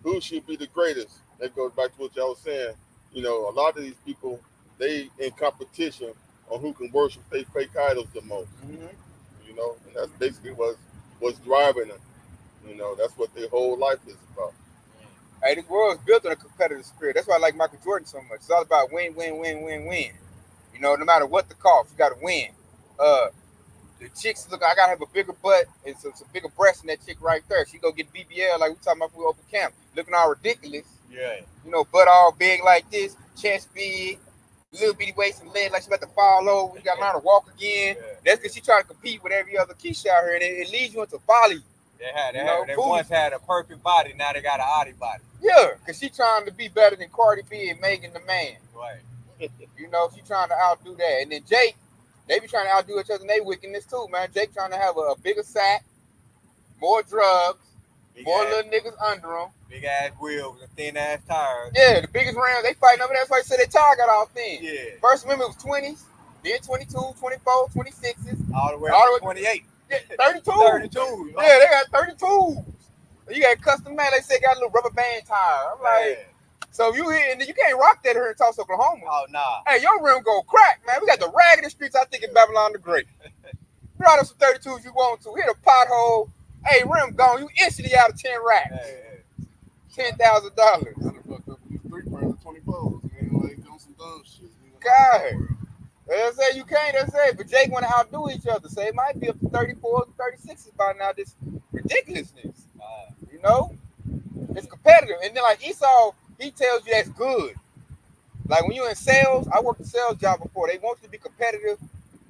who should be the greatest. That goes back to what y'all was saying. A lot of these people, they in competition on who can worship their fake idols the most. And that's basically what's driving them. That's what their whole life is about. Hey, this world is built on a competitive spirit. That's why I like Michael Jordan so much. It's all about win, win, win, win, win. No matter what the cost, you got to win. The chicks look. I gotta have a bigger butt and some bigger breasts in that chick right there. She go get BBL like we talking about for open camp, looking all ridiculous. Yeah. Butt all big like this, chest big, little bitty waist and leg like she about to fall over. You gotta learn to walk again. Yeah. That's because she trying to compete with every other Keisha out here, and it leads you into folly. They once had a perfect body, now they got an oddie body. Yeah, because she trying to be better than Cardi B and Megan the Man. Right. She trying to outdo that. And then Jake, they be trying to outdo each other in their wickedness too, man. Jake trying to have a bigger sack, more drugs, more little niggas under them. Big ass wheels and thin ass tires. Yeah, the biggest rounds, they fighting over there. That's why they said their tire got all thin. Yeah. First remember it was 20s, then 22, 24, 26s. All the way up to 28. Yeah, 32. 32. Yeah, they got 32s. You got custom man, they say got a little rubber band tire. I'm like, so you here and you can't rock that here in Tulsa, Oklahoma. Oh, nah. Hey, your rim go crack, man. We got the raggedy streets, I think, in Babylon the Great. Ride up some 32s you want to. Hit a pothole. Hey, rim gone. You instantly out of 10 racks. $10,000. I done fucked up these 3 brands of 24s. Like doing some dumb shit. God. That's it. You can't. That's it. But Jake want to outdo each other. So it might be up to 34s, 36s by now. This ridiculousness. It's competitive. And then like Esau, he tells you that's good. Like when you're in sales, I worked a sales job before. They want you to be competitive.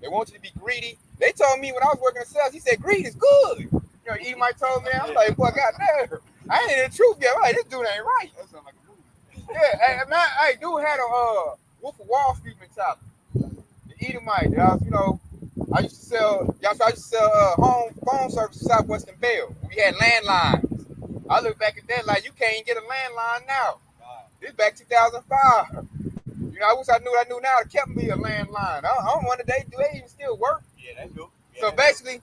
They want you to be greedy. They told me when I was working in sales, he said greed is good. Edomite told me. I'm like, boy, goddamn. I ain't in the truth yet. I'm like, this dude ain't right. That sounds like a movie. Yeah, man. Hey, dude had a Wolf of Wall Street mentality. The Edomite. I used to sell. Home phone service to Southwestern Bell. We had landlines. I look back at that like you can't get a landline now. This back 2005. I wish I knew what I knew now. It kept me a landline. I don't wonder do they even still work? Yeah, they do. Yeah, so basically,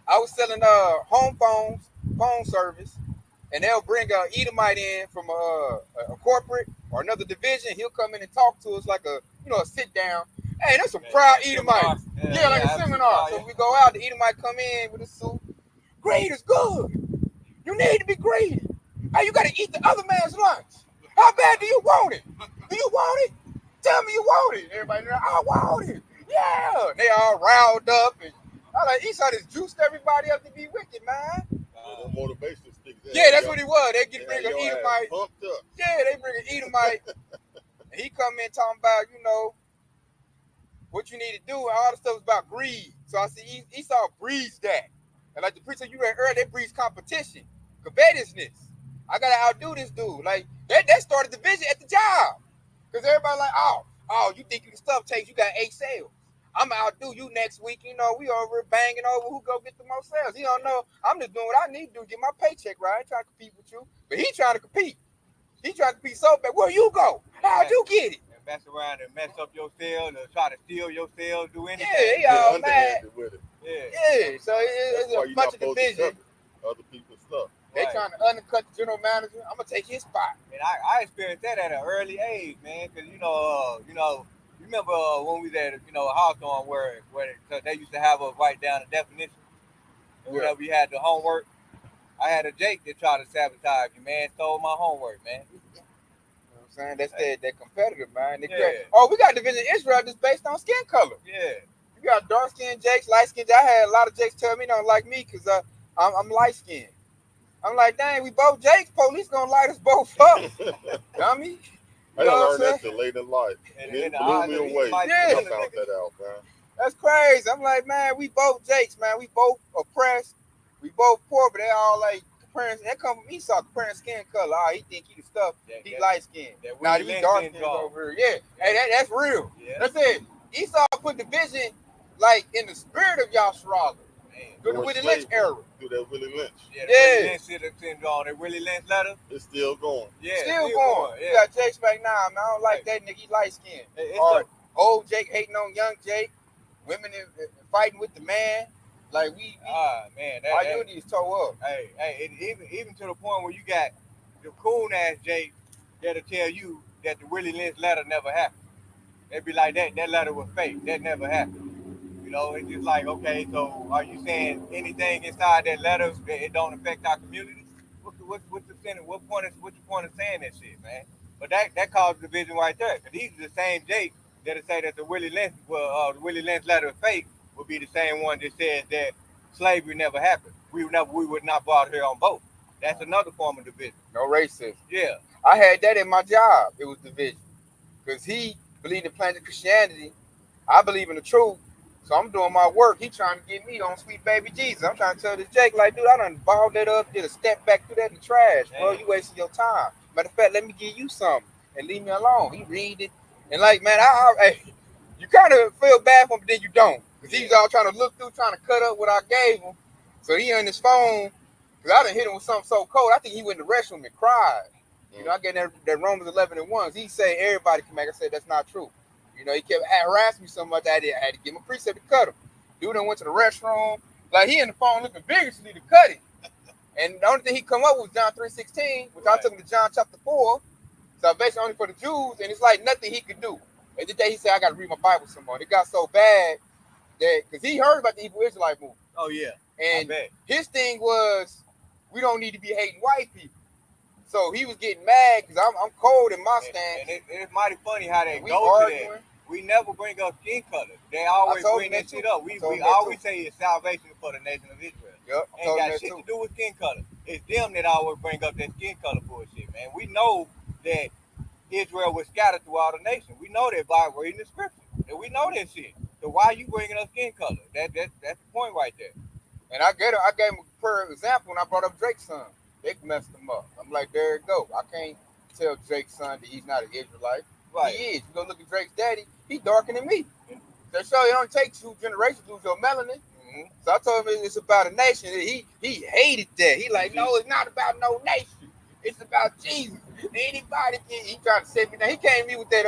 I was selling home phone service, and they'll bring a Edomite in from a corporate or another division. He'll come in and talk to us like a sit down. Hey, that's some proud Edomites. Yeah, like a seminar. So we go out, the Edomite come in with a suit. Greed is good. You need to be greedy. Hey, you got to eat the other man's lunch. How bad do you want it? Do you want it? Tell me you want it. Everybody, I want it. Yeah. They all riled up. And I like Esau just juiced everybody up to be wicked, man. Motivation sticks. Yeah, that's what he was. They bring an Edomite. Pumped up. Yeah, they bring an Edomite. And he come in talking about, what you need to do. And all the stuff is about greed. So I see Esau breeds that. And like the preacher you read earlier, they breeds competition. Covetousness. I got to outdo this dude. Like, that started the vision at the job. Because everybody like, oh, you think you can stuff takes, you got 8 sales. I'm going to outdo you next week. We over here banging over who go get the most sales. He don't know. I'm just doing what I need to do to get my paycheck right. I ain't trying to compete with you. But he trying to compete. He tried to be so bad. Where you go? How'd you get it? And mess around and mess up your cell, or try to steal your cell, do anything. Yeah, he all mad. With it. Yeah. So it's a bunch of division. Other people's stuff. They trying to undercut the general manager. I'm gonna take his spot. And I experienced that at an early age, man. Cause you remember when we was at Hawthorne where they used to have us write down the definition. And whenever we had the homework, I had a Jake that tried to sabotage you, man. Stole my homework, man. You know what I'm saying? That's that competitive, man. Oh, we got division in Israel just based on skin color. Yeah. You got dark skinned Jakes, light skinned. I had a lot of Jakes tell me they don't like me because I'm light skinned. I'm like, dang, we both Jakes. Police gonna light us both up, dummy. I didn't learn that till late in life. And it blew me away when I found that out, man. That's crazy. I'm like, man, we both Jakes, man. We both oppressed. We both poor, but they all like comparing. That come from Esau comparing skin color. Oh, he think he the stuff. He light skinned. Now he dark skinned over here. Yeah, hey, that's real. Yeah. That's it. Esau put division like in the spirit of Yahawah. Through the Willie Lynch era. Through that Willie Lynch. Yeah. Willie Lynch syndrome. That Willie Lynch letter. It's still going. Yeah. Still going. Yeah. You got Jake back now. I don't like that nigga. He light skinned. Or old Jake hating on young Jake. Women fighting with the man. Like our unity is toe up. Hey, even to the point where you got the coon ass Jake that'll tell you that the Willie Lynch letter never happened. They'd be like that letter was fake. That never happened. It's just like, okay, so are you saying anything inside that letter that it don't affect our community? What's the sentence? What's your point of saying that shit, man? But that caused division right there. Because these are the same Jake that'll say that the Willie Lynch letter is fake would be the same one that says that slavery never happened. We would not brought here on boat. That's another form of division. No racism. Yeah. I had that in my job. It was division. Because he believed in planted Christianity. I believe in the truth. So I'm doing my work. He trying to get me on sweet baby Jesus. I'm trying to tell this Jake, like, dude, I done balled that up, did a step back through that in the trash, bro. You wasting your time. Matter of fact, let me give you something and leave me alone. He read it. And like, man, you kind of feel bad for him, but then you don't. Because he was all trying to look through, trying to cut up what I gave him. So he on his phone, because I done hit him with something so cold. I think he went in the restroom and cried. I gave that Romans 11:1. He said everybody can make. I said that's not true. He kept harassing me so much I had to give him a precept to cut him. Dude then went to the restroom. Like, he in the phone looking vigorously to cut it. And the only thing he come up with was John 3:16, which I took him to John chapter 4. Salvation only for the Jews. And it's like nothing he could do. And the day he said, I got to read my Bible some more. It got so bad that, because he heard about the Hebrew Israelite movement. Oh, yeah. And his thing was, we don't need to be hating white people. So he was getting mad because I'm cold in my stance. And it's mighty funny how they go to that. We never bring up skin color. They always bring that shit up. We always say it's salvation for the nation of Israel. Yep. Ain't got shit to do with skin color. It's them that always bring up that skin color bullshit, man. We know that Israel was scattered throughout the nation. We know that by reading the scripture. And we know that shit. So why are you bringing up skin color? That's the point right there. And I gave him a per example when I brought up Drake's son. They messed him up. I'm like, there it go. I can't tell Drake's son that he's not an Israelite. Right. He is. You go look at Drake's daddy, he's darker than me. So it only takes 2 generations to lose your melanin. Mm-hmm. So I told him it's about a nation. He hated that. He like, no, it's not about no nation. It's about Jesus. Anybody can. He tried to set me down. He came to me with that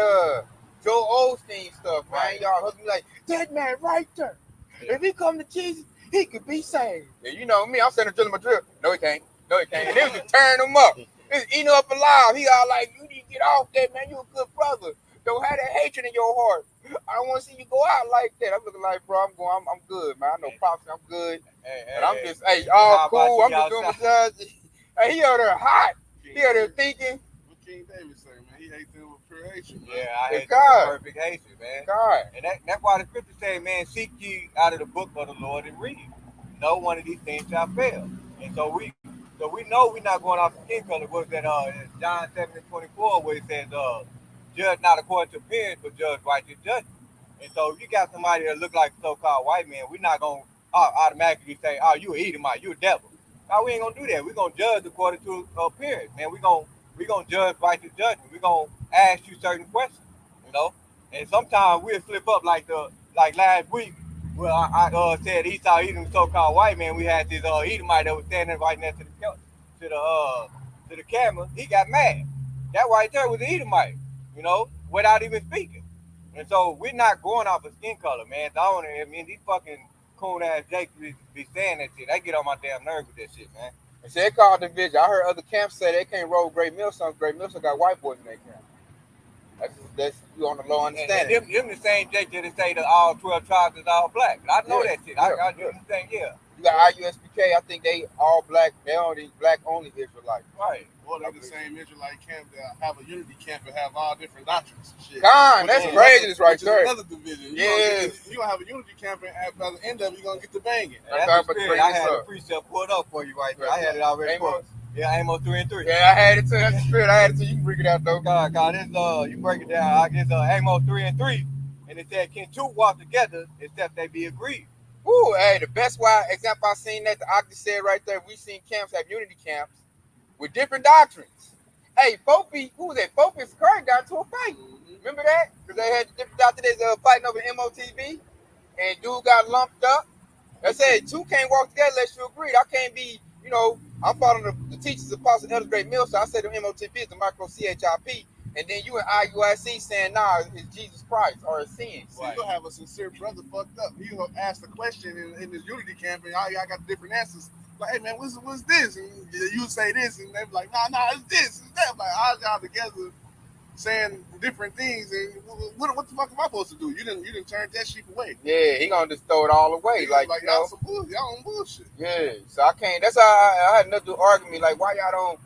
Joel Osteen stuff, man. Right. Y'all hooked me like, that man right there. If he come to Jesus, he could be saved. And you know me, I'm sending him to my drill. No, he can't. No, he can't. And it was just tearing him up. It's eating up alive. He all like, you need to get off that, man. You a good brother. Don't have that hatred in your heart. I don't want to see you go out like that. I'm looking like, bro, I'm good, man. I know Pops, I'm good. And I'm just, all cool. I'm just doing my job. Hey, he out there hot. He out there thinking. What King David say, man? He hates them with creation, man. Yeah, I hate them with perfect hatred, man. God. And that's why the scripture say, man, seek ye out of the book of the Lord and read. No one of these things shall fail. And so we know we're not going off the skin color. What's that? John 7:24, where it says, "Judge not according to appearance, but judge righteous judgment." And so, if you got somebody that look like a so-called white man, we're not gonna automatically say, "Oh, you an Edomite, you a devil." No, we ain't gonna do that. We're gonna judge according to appearance, man. We're gonna judge righteous judgment. We're gonna ask you certain questions, you know. And sometimes we'll slip up like last week. Well, I said Esau eating so-called white man. We had this Edomite that was standing right next to the camera. He got mad. that right there was the Edomite, you know, without even speaking. And so we're not going off of skin color, man. I mean, these fucking coon ass Jakes be saying that shit. They get on my damn nerves with that shit, man. And so they called the division. I heard other camps say they can't roll Great Millstone. Great Millstone got white boys in their camp. That's you on the low understanding. And them the same Jake that say that all 12 tribes is all black. I know that shit. I understand, yeah. You got IUSPK, I think they all black. They only black only Israelites. Right. Well, they're the same Israelite camp that have a unity camp and have all different doctrines and shit. God, that's crazy right there. Another division. You're gonna have a unity camp, and by the end of it, you're gonna get to banging. I had the precept pulled up for you right there. I had it already. Yeah, Amos 3 and 3. Yeah, I had it too. That's the spirit. I had it too. You can bring it out though. God, this you break it down. I guess Amos 3 and 3, and it said, "Can two walk together except they be agreed?" Ooh, hey, the best example I seen that the Octa said right there. We seen camps have unity camps with different doctrines. Hey, Fofi, who was that? Fofi and Curry got into a fight. Remember that? Because they had different doctrines fighting over MOTV, and dude got lumped up. They said two can't walk together unless you agree. I can't be, you know, I'm following the teachers of Apostle Elder Great Mill, so I said the MOTV is the micro CHIP, and then you and IUIC saying, nah, it's Jesus Christ or it's sin. So right. You'll have a sincere brother fucked up. He'll ask the question in this unity camp, and y'all got different answers. Like, hey man, what's this? And you say this, and they be like, nah, it's this, it's that. Like, all y'all together saying different things, and what the fuck am I supposed to do? You didn't turn that sheep away. Yeah, he gonna just throw it all away. Like you know, y'all on bullshit. Yeah, so I can't. That's how I had another argument. Like, why y'all don't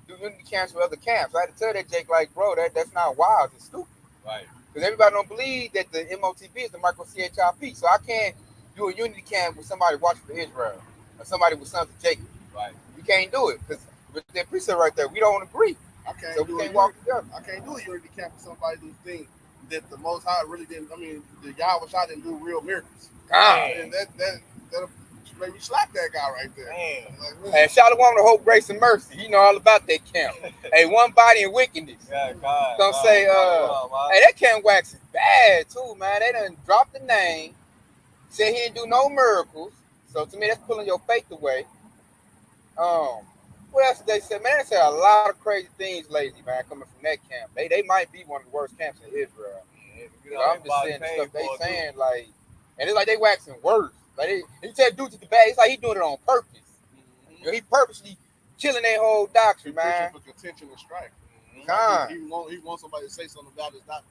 do unity camps with other camps? I had to tell that Jake, like, bro, that's not wise. It's stupid. Right. Because everybody don't believe that the MOTB is the micro CHIP. So I can't do a unity camp with somebody watching for Israel or somebody with sons of Jacob. Right. You can't do it because with that precept right there, we don't agree. I can't so do we can't walk together. I can't do a unity camp with somebody who think that the Most High really didn't. I mean, the Yahawashi didn't do real miracles. And that'll maybe slap that guy right there. Like, and Shalom to Hope, Grace, and Mercy. You know all about that camp. Hey, one body in wickedness. Yeah, God. Gonna say, hey, that camp wax is bad too, man. They done dropped the name, said he didn't do no miracles. So to me, that's pulling your faith away. What else did they say? Man, they said a lot of crazy things lately, man, coming from that camp. They might be one of the worst camps in Israel. You know, I'm just saying the stuff they saying, like, and it's like they waxing worse. Like he said, dude to the bad. It's like he doing it on purpose. Mm-hmm. You know, he purposely killing their whole doctrine, man. For contention and strife. Mm-hmm. He wants somebody to say something about his doctrine.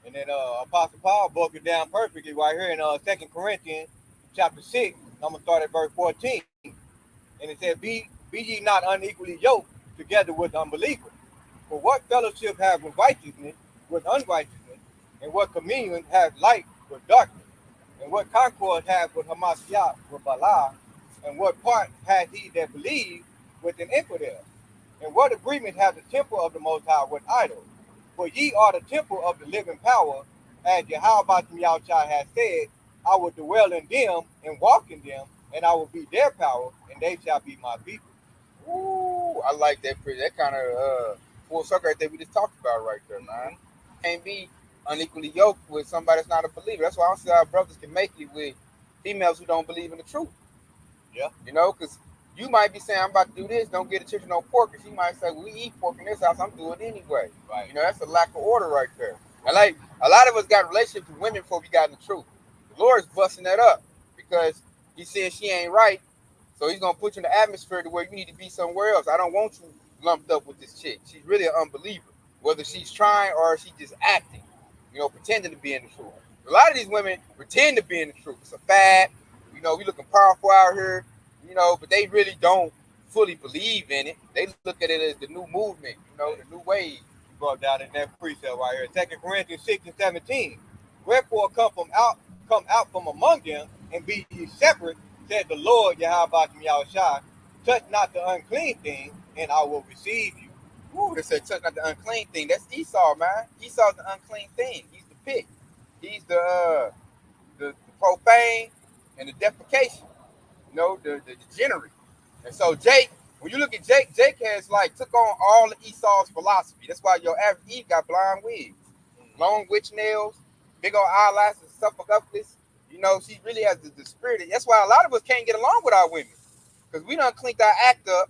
And then Apostle Paul broke it down perfectly right here in 2 Corinthians chapter 6. I'm gonna start at verse 14, and it said, "Be ye not unequally yoked together with unbelievers. For what fellowship have with righteousness with unrighteousness, and what communion have light with darkness? And what concord have with Hamashiach with Bala? And what part has he that believe with an infidel? And what agreement have the temple of the Most High with idols? For ye are the temple of the living power, as Yahawashi has said, I will dwell in them and walk in them, and I will be their power, and they shall be my people." Ooh, I like that. That kind of full circle right there we just talked about right there, man. Can't be unequally yoked with somebody that's not a believer. That's why I don't see how brothers can make it with females who don't believe in the truth. Yeah. You know, because you might be saying, I'm about to do this, don't get the children no pork. And she might say, we eat pork in this house, I'm doing it anyway. Right. You know, that's a lack of order right there. And like, a lot of us got relationships with women before we got in the truth. The Lord's busting that up because he said she ain't right. So he's going to put you in the atmosphere to where you need to be somewhere else. I don't want you lumped up with this chick. She's really an unbeliever, whether she's trying or she's just acting, you know, pretending to be in the truth. A lot of these women pretend to be in the truth. It's a fad. You know, we looking powerful out here, you know, but they really don't fully believe in it. They look at it as the new movement, you know, the new wave. You brought down in that precept right here, 2 Corinthians 6 and 17. "Wherefore come out from among them, and be ye separate, said the Lord Yahawashi, touch not the unclean thing, and I will receive you." Ooh, they said touch not the unclean thing. That's Esau, man. Esau's the unclean thing. He's the pig. He's the profane and the defecation. You know, the degenerate. And so Jake, when you look at Jake has like took on all of Esau's philosophy. That's why your average Eve got blind wigs, long witch nails, big old eyelashes, stuff like this. You know, she really has the spirit. That's why a lot of us can't get along with our women. Because we done clinked our act up,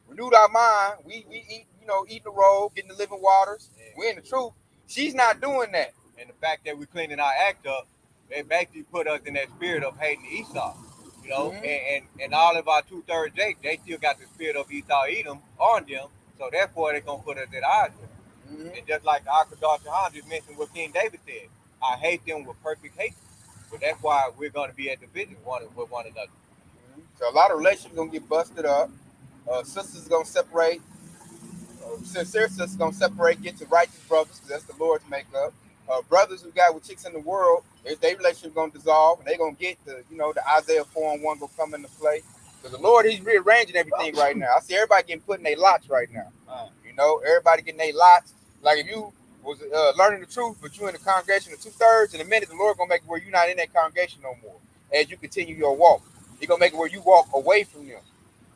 renewed our mind. We eat, eating the roll, getting the living waters. Yeah. We're in the truth. She's not doing that. And the fact that we're cleaning our act up, they basically put us in that spirit of hating Esau. And all of our 2/3 Jake, they still got the spirit of Esau Edom on them. So therefore, they're going to put us at odds with them. And just like Qadash just mentioned what King David said, I hate them with perfect hate. But that's why we're going to be at division with one another. So a lot of relationships going to get busted up. Sisters going to separate. Sincere sisters going to separate, get to righteous brothers, because that's the Lord's makeup. Brothers who got with chicks in the world, their relationship going to dissolve, and they're going to get the Isaiah 4:1 going to come into play. Because the Lord, he's rearranging everything right now. I see everybody getting put in their lots right now. Everybody getting their lots. Like if you was learning the truth, but you in the congregation of 2/3, in a minute, the Lord going to make it where you're not in that congregation no more as you continue your walk. He's going to make it where you walk away from them.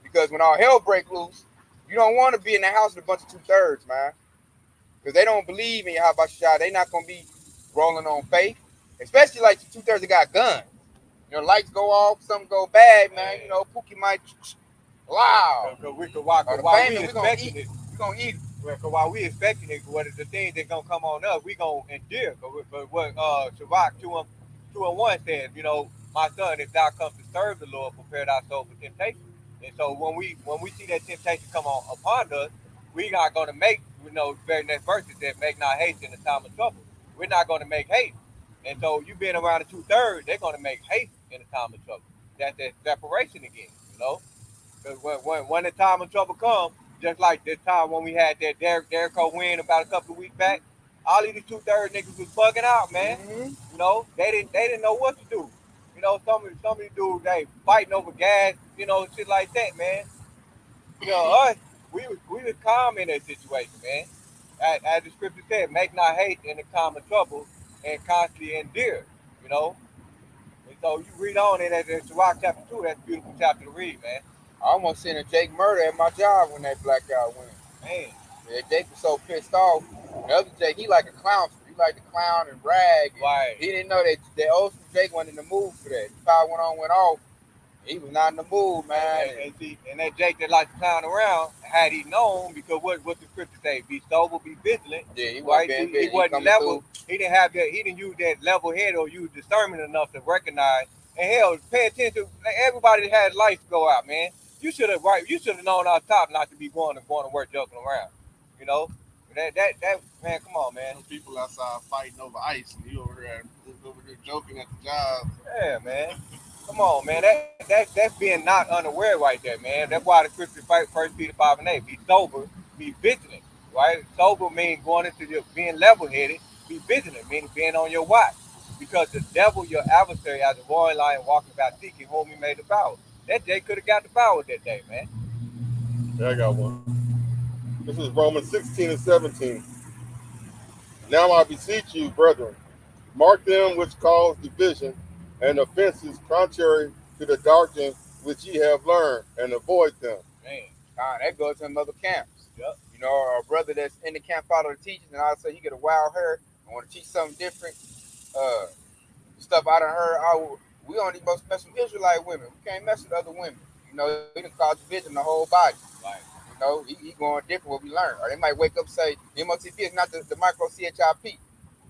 Because when all hell break loose, you don't want to be in the house with a bunch of 2/3, man. Because they don't believe in Yahawashi. They're not going to be rolling on faith. Especially like the 2/3 that got guns. Lights go off, something go bad, man. Pookie might wow. Because we could walk while we expecting it. We're going to eat it. Because while we expecting it, what is the things that's going to come on us, we going to endure. But what Shabbat 2:1 says, my son, if thou comes to serve the Lord, prepare thy soul for temptation. And so when we see that temptation come upon us, we not going to make, the very next verse it says, make not haste in the time of trouble. We're not going to make haste. And so you being around the 2/3, they're going to make haste in the time of trouble. That's that separation again, Because when the time of trouble comes, just like this time when we had that Jericho win about a couple of weeks back, all of these 2/3 niggas was bugging out, man. They didn't know what to do. Some of these dudes, they fighting over gas, shit like that, man. Us, we was calm in that situation, man. As the scripture said, make not haste in the time of trouble and constantly endure, And so you read on in Rawchaa chapter 2, that's a beautiful chapter to read, man. I almost seen a Jake murder at my job when that black guy went. Man. Yeah, Jake was so pissed off. The other Jake, he like a clown. He like to clown and brag. Right. He didn't know that old Jake wasn't in the mood for that. He probably went off. He was not in the mood, man. And that Jake that likes to clown around, had he known, because what the scripture say, be sober, be vigilant. Yeah, he wasn't he wasn't level. He didn't have that. He didn't use that level head or use discernment enough to recognize. And hell, pay attention. Everybody that has life to go out, man. You should have known off top not to be going to work joking around. That man, come on, man. People outside fighting over ice, and you over here joking at the job. Yeah, man. Come on, man. That's being not unaware right there, man. That's why the scripture 1 Peter 5:8. Be sober, be vigilant. Right? Sober means going into being level-headed. Be vigilant, meaning being on your watch. Because the devil, your adversary, as a roaring lion walking about seeking whom he may devour. That Jay could have got the power that day, man. Yeah, I got one. This is Romans 16:17. Now I beseech you, brethren, mark them which cause division and offenses contrary to the doctrine which ye have learned, and avoid them. Man, that goes to another camps. Yep. A brother that's in the camp follow the teachers, and all of a sudden he get a wild hair and want to teach something different. Stuff I done heard. We only supposed to mess with Israelite women. We can't mess with other women. He done cause division in the whole body. Right. He going different what we learn. Or they might wake up and say, MOTP is not the micro CHIP.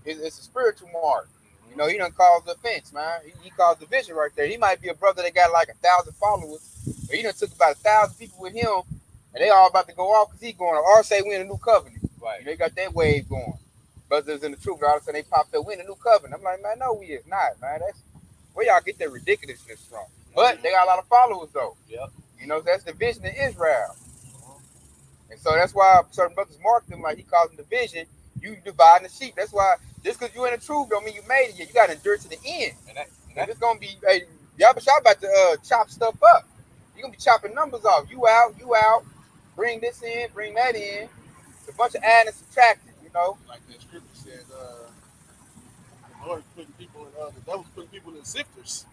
It's a spiritual mark. He done caused offense, man. He caused division right there. He might be a brother that got like 1,000 followers, but he done took about 1,000 people with him, and they all about to go off because he going or say we in a new covenant. Right. They got that wave going. Brothers in the truth, all of a sudden they popped up, we in a new covenant. I'm like, man, no, we is not, man. That's where y'all get that ridiculousness from. But they got a lot of followers though. Yep. That's division in Israel. And so that's why certain brothers mark them like he causing division. You dividing the sheep. That's why just because you're in the truth don't mean you made it yet. You got to endure to the end. And it's going to be, hey, y'all about to chop stuff up. You're going to be chopping numbers off. You out. Bring this in, bring that in. It's a bunch of adding and subtracting, Like that scripture said, the Lord putting people in, the devil's putting people in sifters.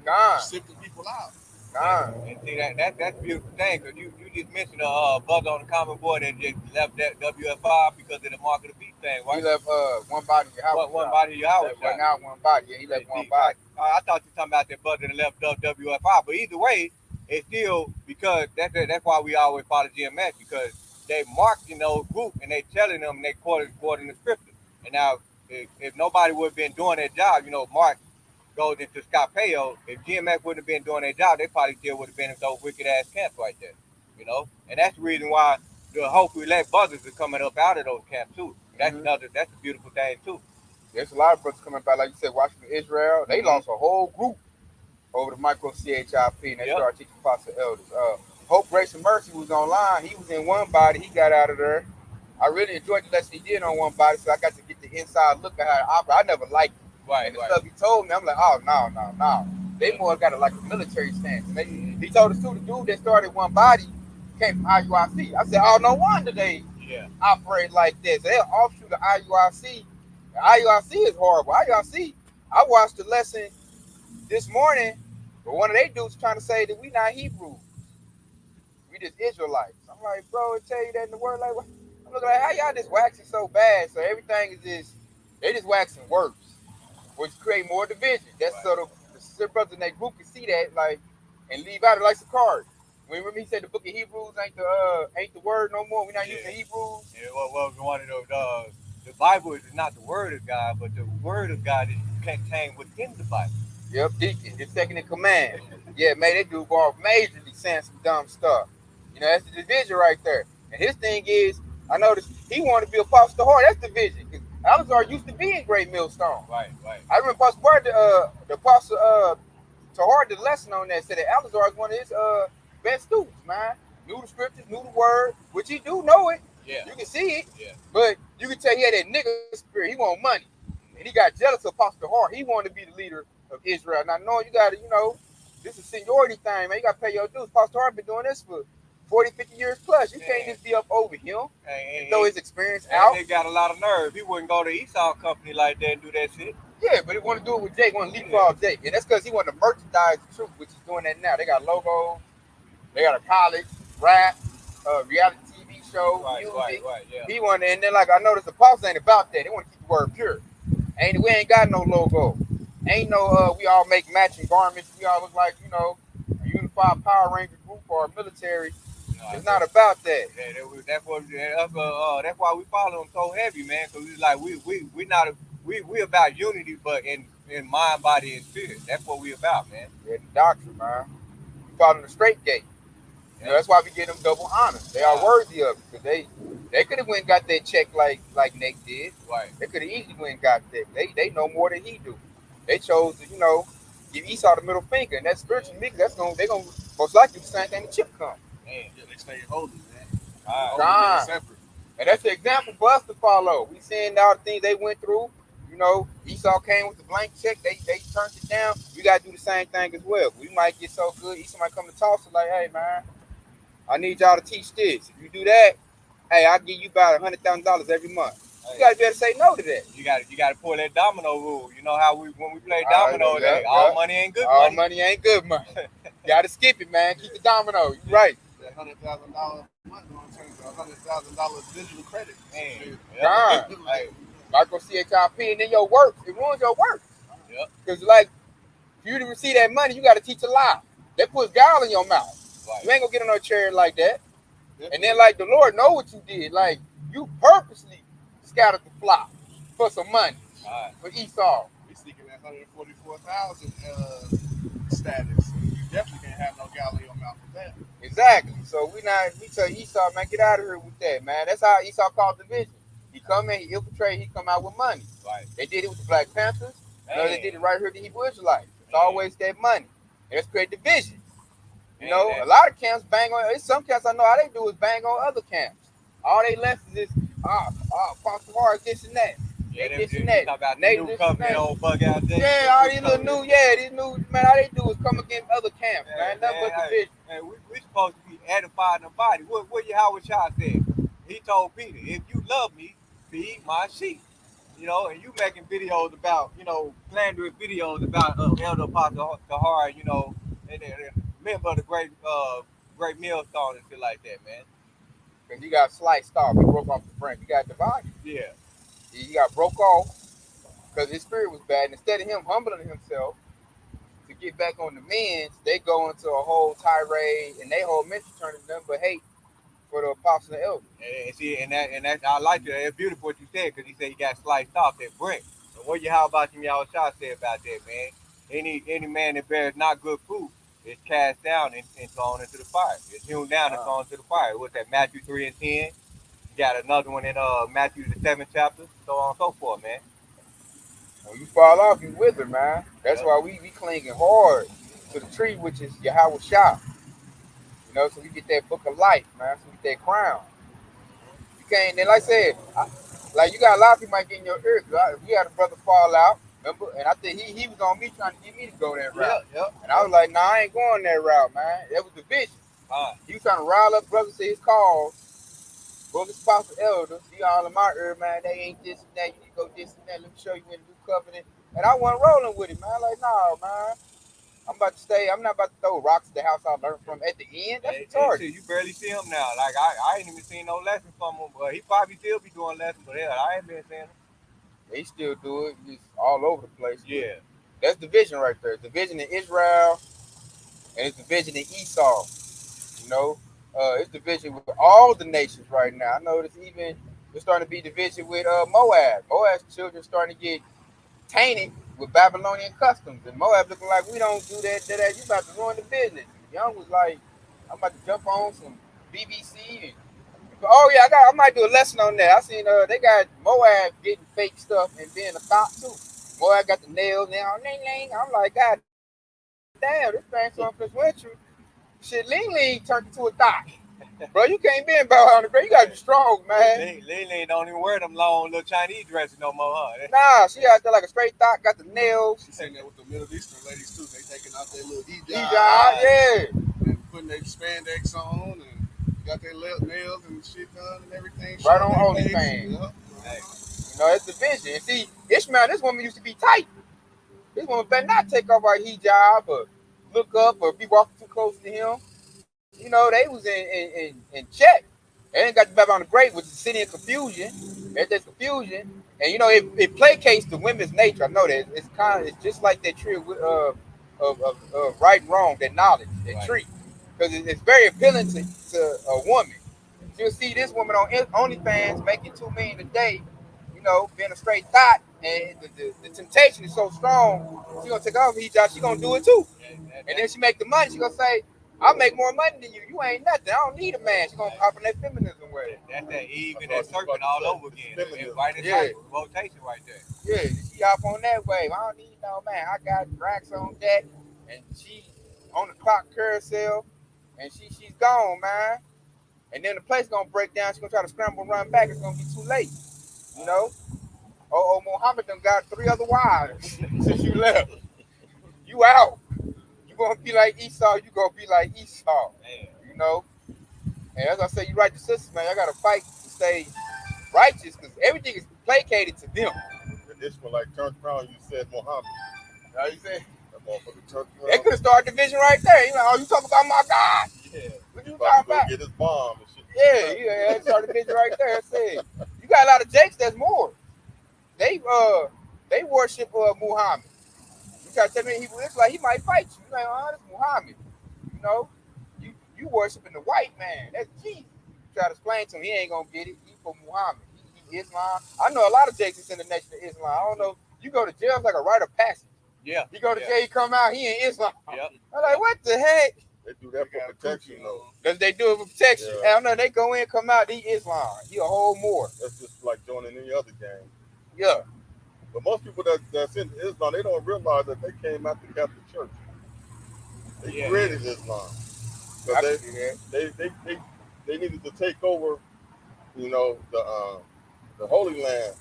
God. Sifting people out. God. And see, that's a beautiful thing, because you just mentioned a brother on the common board that just left that WF5 because of the mark of the beast thing, right? He left one body Yahawah. One body Yahawah. Right now, one body. Yeah, he left one body. I thought you were talking about that brother that left WF5, but either way, it's still, because that's why we always follow GMS, because they marked in those groups and they telling them they quoting the scripture. And now, if nobody would have been doing their job, Mark goes into Scapeo. If GMX wouldn't have been doing their job, they probably still would have been in those wicked ass camps right there. And that's the reason why the hopefully elect brothers are coming up out of those camps too. That's that's a beautiful thing too. There's a lot of brothers coming back, like you said, Washington, Israel. They lost a whole group over the micro CHIP, and they started teaching apostle elders. Hope, Grace, and Mercy was online. He was in one body. He got out of there. I really enjoyed the lesson he did on one body, so I got to get the inside look at how it operates. I never liked it. Right, and the stuff he told me, I'm like, oh, no. They more got a military stance. And he told us, too, the dude that started one body came from IUIC. I said, oh, no wonder they operate like this. They're offshoot of IUIC. IUIC is horrible. IUIC, I watched the lesson this morning, but one of they dudes trying to say that we not Hebrews. We just Israelites. I'm like, bro, it tell you that in the word, like, I'm looking like, how y'all just waxing so bad? So everything is they just waxing worse, which create more division. That's so the brothers in that group can see that, like, and leave out it like the card. Remember he said the book of Hebrews ain't the word no more. We're not using Hebrews. Yeah, well, one of those. The Bible is not the word of God, but the word of God is contained within the Bible. Yep, deacon, his second in command. Yeah, man, that dude go off majorly saying some dumb stuff. That's the division right there. And his thing is, I noticed he wanted to be Apostle Tahar. That's division. Because Alazar used to be in Great Millstone. Right. I remember Apostle the Apostle Tahar did a lesson on that. Said that Alazar is one of his best students, man. Knew the scriptures, knew the word, which he do know it. Yeah. You can see it. Yeah. But you can tell he had that nigga spirit. He want money. And he got jealous of Apostle Tahar. He wanted to be the leader of Israel. Now, no, you got to, this is a seniority thing, man. You got to pay your dues. Apostle Tahar been doing this for 40, 50 years plus. You can't just be up over him and throw his experience out. They got a lot of nerve. He wouldn't go to Esau company like that and do that shit. Yeah, but he want to do it with Jake. Want to leapfrog Jake. And that's because he want to merchandise the truth, which is doing that now. They got logos. They got a college, rap, reality TV show, music. Right, yeah. He wanted, and then like I noticed the apostles ain't about that. They want to keep the word pure. We ain't got no logo. Ain't no we all make matching garments. We all look like, a unified Power Ranger group or a military. It's not about that. That's why we follow him so heavy, man. Because we like we about unity, but in mind, body, and spirit. That's what we about, man. Yeah, the doctrine, man. We following the straight gate. That's why we give them double honor. They are worthy of it. Because they could have went and got that check like Nick did. Right. They could have easily went and got that. They know more than he do. They chose to, give Esau the middle finger. And that spiritual mix, they're gonna most likely the same thing the chip come. Man, they stay holy, man. Separate. And that's the example for us to follow. We seeing all the things they went through. Esau came with the blank check. They turned it down. We got to do the same thing as well. We might get so good. Esau might come to talk to like, hey, man, I need y'all to teach this. If you do that, hey, I'll give you about $100,000 every month. You got to be able to say no to that. You got to pull that domino rule. You know how when we play domino, all money ain't good money. All money ain't good money. You got to skip it, man. Keep the domino. You're right. That $100,000 money going to turn to $100,000 digital credit. Man, Hey, micro CHIP, and then your work. It ruins your work. Yep. Because, like, for you to receive that money, you got to teach a lie. That puts gall in your mouth. Right. You ain't going to get on no chair like that. Yep. And then, like, the Lord know what you did. Like, you purposely scattered the flock for some money for Esau. We seeking that 144,000 status. You definitely can't have no gall in your mouth with that. Exactly. So we tell Esau, man, get out of here with that, man. That's how Esau caused division. He come in, he infiltrate, he come out with money. Right. They did it with the Black Panthers. They did it right here with the Hebrew Israelites. It's always that money. And it's create division. A lot of camps bang on. Some camps I know how they do is bang on other camps. All they lessons is Apostle Hard, this and that. Yeah, this and that. About the new company, old bug out there. Yeah, all these little these new, man, all they do is come against other camps, man. Nothing but division. Man, we supposed to be edifying the body. What Yahawashi said? He told Peter, if you love me, feed my sheep. And you making videos about, slanderous videos about Elder Apostle Tahar, and member of the great millstone and shit like that, man. Because he got sliced off. He broke off the front. He got divided. Yeah. He got broke off because his spirit was bad. And instead of him humbling himself to get back on the men's, they go into a whole tirade and they whole mental turn to nothing but hate for the apostles and elders. And see, and that I like it. It's beautiful what you said because he said he got sliced off that brick. So what Yahawashi Yahawashi said about that, man? Any man that bears not good fruit is cast down and thrown into the fire. It's hewn down and thrown into the fire. What's that? Matthew 3:10. You got another one in Matthew the 7th chapter, so on and so forth, man. When you fall off, you wither, man. That's why we clinging hard to the tree, which is Yahawashi. You know, so we get that book of life, man. So we get that crown. You can't, and like I said, like you got a lot of people might get in your ear. We had a brother fall out, remember? And I think he was on me trying to get me to go that route. Yep. And I was like, nah, I ain't going that route, man. That was the vision. He was trying to rile up brothers to his cause. Both his apostle elders, he all in my ear, man. They ain't this and that. You need to go this and that. Let me show you in the new covenant. And I wasn't rolling with it, man. Like, nah, man. I'm about to stay. I'm not about to throw rocks at the house I learned from at the end. That's retarded. You barely see him now. Like I ain't even seen no lessons from him. But he probably still be doing lessons. But hell, I ain't been seeing him. They still do it. It's all over the place. Yeah. That's division right there. Division in Israel, and it's division in Esau. You know, it's division with all the nations right now. I know there's starting to be division with Moab. Moab's children starting to get tainted with Babylonian customs, and Moab looking like we don't do that. You about to ruin the business. Young was like, I'm about to jump on some BBC. And, oh yeah, I might do a lesson on that. I seen they got Moab getting fake stuff and being a thought too. Moab got the nails now. I'm like, God damn, this thing so influential. Shit, Ling turned into a thought. Bro, you can't be in Bow on the Great. You gotta be strong, man. Ling don't even wear them long little Chinese dresses no more, huh? Nah, she out there like a straight thought, got the nails. She saying that with the Middle Eastern ladies too. They taking out their little hijab, yeah, and putting their spandex on, and got their nails and shit done and everything. Right on OnlyFans. Yep. Hey. You know, it's the vision. And see, Ishmael, this woman used to be tight. This woman better not take off her hijab or look up or be walking too close to him. You know, they was in check. They ain't got the Babylon the Great, which is the city of confusion. There's confusion. And, you know, it placates the women's nature. I know that. It's just like that tree of right and wrong, that knowledge, that tree. Because it's very appealing to a woman. You'll see this woman on OnlyFans making $2 million a day, you know, being a straight thought. And the temptation is so strong, she's going to take off her hijab. She's going to do it too. And then she make the money. She's going to say, I'll make more money than you. You ain't nothing. I don't need a man. She's going to hop in that feminism way. That's that Eve and that serpent all over again. Right in rotation right there. Yeah, she hop on that wave. I don't need no man. I got racks on deck. And she on the clock carousel. And she's gone, man. And then the place going to break down. She's going to try to scramble and run back. It's going to be too late. You know? Oh, Muhammad done got 3 other wives since you left. You out. You're going to be like Esau. You're going to be like Esau. Man. You know? And as I say, you right to sisters, man. I got to fight to stay righteous because everything is placated to them. The Ishmaelite turned around, you said Muhammad. How you say? That motherfucker turned around. They could have started division right there. You know, oh, you talking about my God? Yeah. What you talking about? Get his bomb and shit. Yeah, started division right there. I said, you got a lot of Jakes that's more. They worship Muhammad. You try to tell me Hebrew Israelite, he might fight you. You like, oh, that's Muhammad. You know, you worshiping the white man. That's Jesus. You try to explain to him, he ain't gonna get it. He for Muhammad. He Islam. I know a lot of Jakes that's in the nation of Islam. I don't know. You go to jail, it's like a rite of passage. Yeah. You go to jail, you come out, he in Islam. Yep. I'm like, what the heck? They do that for protection, though. Because they do it for protection. Yeah. I don't know. They go in, come out, he Islam. He a whole more. That's just like joining any other gang. Yeah. But most people that's in Islam, they don't realize that they came out the Catholic Church. They created Islam. So they needed to take over, you know, the Holy Land.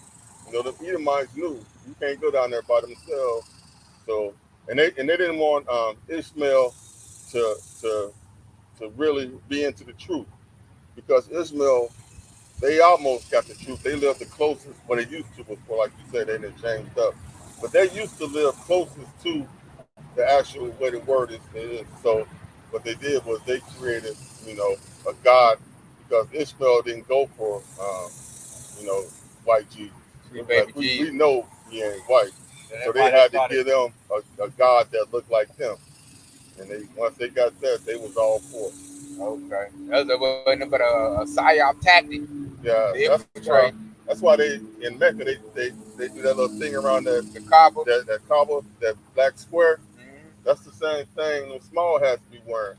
You know, the Edomites knew you can't go down there by themselves. So and they didn't want Ishmael to really be into the truth, because Ishmael, they almost got the truth. They lived the closest, what they used to before, like you said, they didn't changed up. But they used to live closest to the actual way the word is. So what they did was they created, you know, a God, because Ishmael didn't go for, you know, white Jesus. We know he ain't white. So they had to give them a God that looked like him. And once they got that, they was all for it. Okay. That was nothing but a psyop tactic. Yeah, that's why they in Mecca they do that little thing around the Kaaba, that black square. Mm-hmm. That's the same thing the small hats be wearing.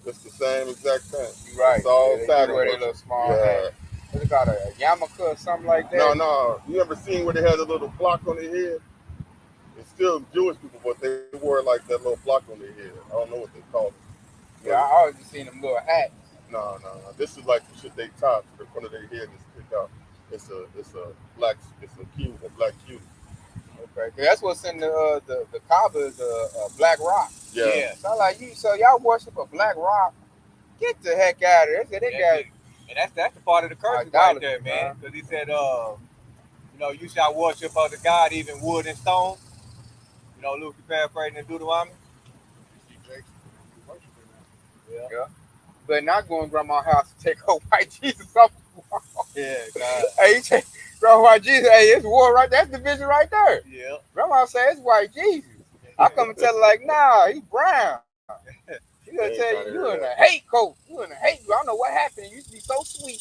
It's the same exact thing. You're right. It's all Saturn. Wear their little small hat. What's it called, a yarmulke or something like that? No. You ever seen where they had a little block on their head? It's still Jewish people, but they wore like that little block on their head. I don't know what they call it. Yeah, I always just seen them little hats. No. This is like the shit they top. The front of their head is stick out. It's a black cube. Okay, that's what's in the Kaaba is a black rock. Yeah. So like so y'all worship a black rock. Get the heck out of there. They got, and that's the part of the curse right there, man. Because he said, you shall worship other God, even wood and stone. You know, Luke paraphrasing in Deuteronomy. Yeah. But not going to grandma's house to take her white Jesus off the wall. Yeah, God. Hey, grandma white Jesus. Hey, it's war right there. That's division right there. Yeah. Grandma say it's white Jesus. I come and tell her like, nah, he's brown. She gonna tell you in a hate coat. You in a hate. I don't know what happened. It used to be so sweet.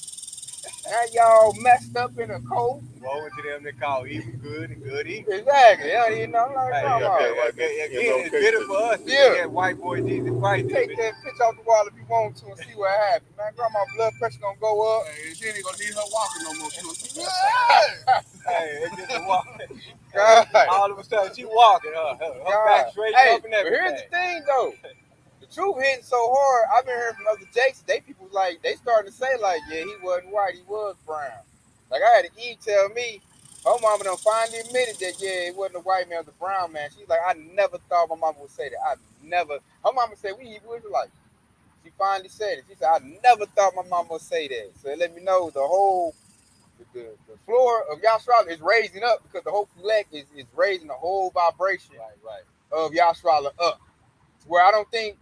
Now y'all messed up in a coat. Woe to them they call evil good and good evil. Exactly. Yeah, you know, like, again, it's bitter for us. Yeah. That white boy Jesus Christ. Take that picture off the wall if you want to and see what happens. Man, grandma's blood pressure gonna go up. Hey, she ain't gonna need her walking no more. Hey, it's just a walk. God. All of a sudden, she walking. Her back straight up and everything. But here's the thing, though. The truth hitting so hard. I've been hearing from other Jakes. People like they starting to say like, yeah, he wasn't white, he was brown. Like I had an Eve tell me, her mama done finally admitted that yeah, it wasn't a white man, it was a brown man. She's like, I never thought my mama would say that. Her mama said we Hebrew Israelites. She finally said it. She said, I never thought my mama would say that. So it let me know the whole the floor of Yahshua is raising up because the whole collect is raising the whole vibration of Yahshua up. Where I don't think,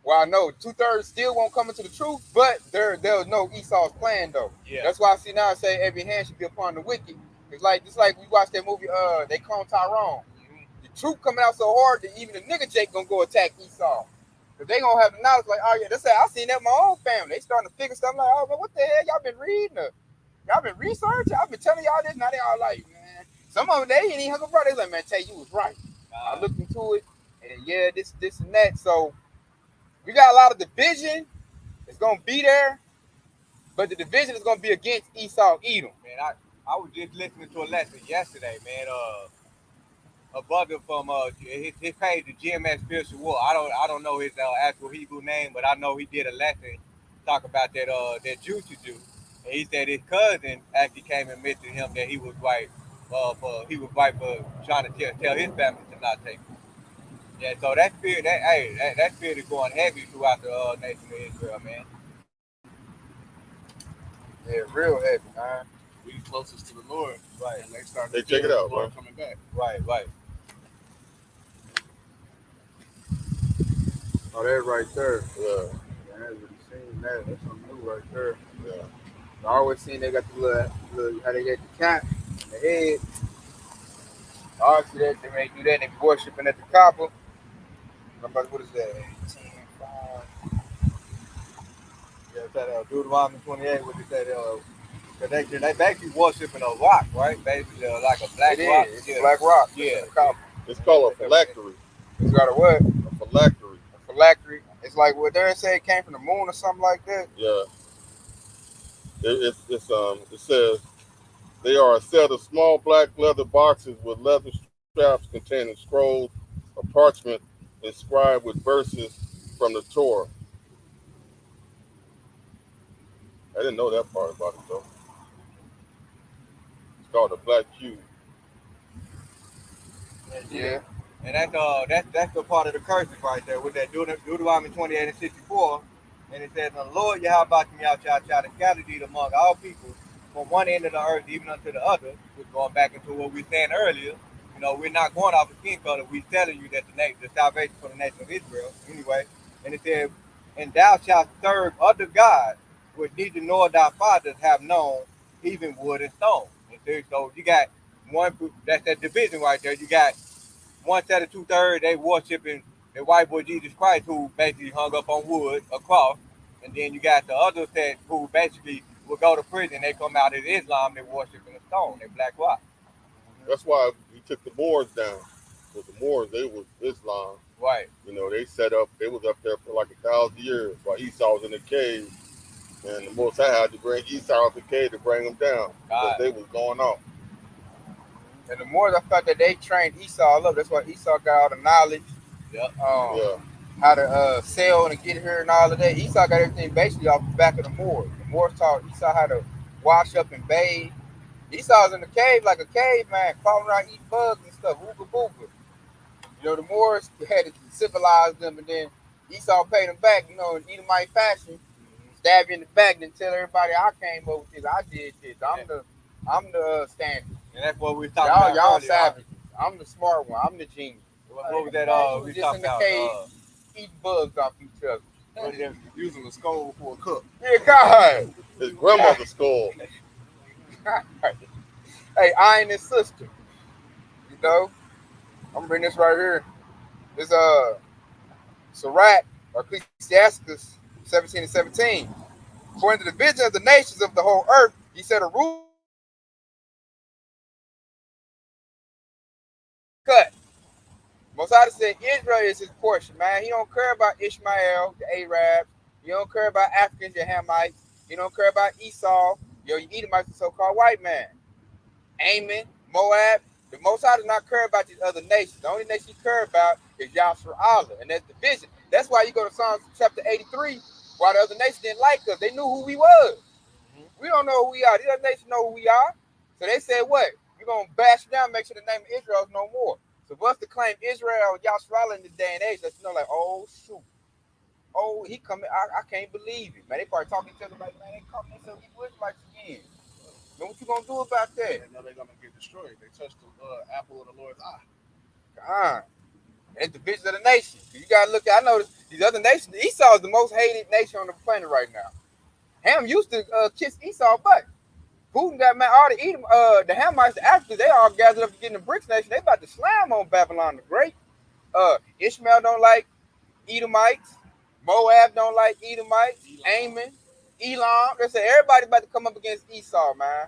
well, I know 2/3 still won't come into the truth, but they'll know Esau's plan though. Yeah. That's why I see now I say every hand should be upon the wicked. It's like just like we watched that movie, they clone Tyrone. Mm-hmm. The truth coming out so hard that even the nigga Jake gonna go attack Esau. Cause they gonna have the knowledge like, oh yeah, that's it. I seen that in my own family. They starting to figure stuff like, oh man, what the hell? Y'all been reading? Y'all been researching? I've been telling y'all this. Now they all like, man. Some of them they ain't even hung up. They like, man, tell you was right. I looked into it, and yeah, this and that. So we got a lot of division. It's gonna be there, but the division is gonna be against Esau, Edom. Man, I was just listening to a lesson yesterday, man. A brother from his page, the GMS Spiritual War. I don't know his actual Hebrew name, but I know he did a lesson talk about that Juicy Jew. And he said his cousin actually came and mentioned him that he was white. For trying to tell his family to not take him. Yeah, so that spirit is going heavy throughout the nation of Israel, man. Yeah, real heavy, man. We closest to the Lord, right? And they start. They check it out, man. Coming back, right. Oh, that's right there. Yeah. I haven't really seen that. That's something new right there. Yeah. I always seen they got the little how they got the cap in the head. I always see that they may do that. They be worshiping at the Kaaba. What is that? 10:5. Yeah, that Deuteronomy 28. What they say? They basically worshiping a rock, right? Basically, like a black rock. It's a black rock. Yeah. It's called a phylactery. It's got a what? A phylactery. A phylactery. It's like what they say it came from the moon or something like that. Yeah. It says they are a set of small black leather boxes with leather straps containing scrolls of parchment inscribed with verses from the Torah. I didn't know that part about it though. It's called a black cube. Yeah. And that's the part of the curses right there with that Deuteronomy 28 and 64. And it says, the Lord Yahawah shall scatter thee among all people from one end of the earth even unto the other. Which going back into what we were saying earlier. You know, we're not going off the skin color. We're telling you that the salvation for the nation of Israel. Anyway, and it says, and thou shalt serve other gods which neither nor thy fathers have known, even wood and stone. And so you got one, that's that division right there. You got one set of 2/3, they worshiping the white boy Jesus Christ, who basically hung up on wood, a cross, And then you got the others that who basically will go to prison. They come out of Islam. They worship in the stone. They black rock. That's why he took the Moors down. Because the Moors, they was Islam. Right. You know, they set up, they was up there for like 1,000 years while Esau was in the cave. And the Most High had to bring Esau out the cave to bring them down. Because they was going off. And the more I felt that they trained Esau up, that's why Esau got all the knowledge. Yeah. How to sell and get here and all of that. Esau got everything basically off the back of the Moors. The Moors taught Esau how to wash up and bathe. Esau's in the cave like a caveman, crawling around eating bugs and stuff. Ooga booga. You know, the Moors had to civilize them, and then Esau paid them back, you know, in Edomite fashion. Stab you in the back and tell everybody I came over with this. I did this. I'm the standard. And that's what we talking about. Y'all savages. I'm the smart one. I'm the genius. What was that? We just talking in the about cave, eating bugs off each other. Using a skull for a cup. Yeah, God. His grandmother's skull. Hey, I ain't his sister. You know? I'm gonna bring this right here. This Sirach or Ecclesiasticus 17 and 17. For in the division of the nations of the whole earth, he said a rule cut. Mosiah said Israel is his portion, man. He don't care about Ishmael, the Arabs. He don't care about Africans, the Hamites. He don't care about Esau, your Edomites, the so-called white man. Ammon, Moab. The Mosiah does not care about these other nations. The only nation he cares about is Yahawah, and that's division. That's why you go to Psalms chapter 83, why the other nations didn't like us. They knew who we was. We don't know who we are. These other nations know who we are. So they said, what? We're going to bash down, make sure the name of Israel is no more. So for us to claim Israel, Yahawah in this day and age, let's know, like, oh, shoot. Oh, he coming. I can't believe it, man. They probably talking to each other like, man, they caught themselves Israelites again. Then what you going to do about that? They know they're going to get destroyed. They touched the apple of the Lord's eye. God. It's the vision of the nation. You got to look at, I know these other nations, Esau is the most hated nation on the planet right now. Ham used to kiss Esau butt. Putin got man, all the Edom, the Hamites, the Africans, they all gathered up to get in the BRICS nation. They about to slam on Babylon the Great. Ishmael don't like Edomites. Moab don't like Edomites. Ammon, Elam. They say everybody about to come up against Esau, man.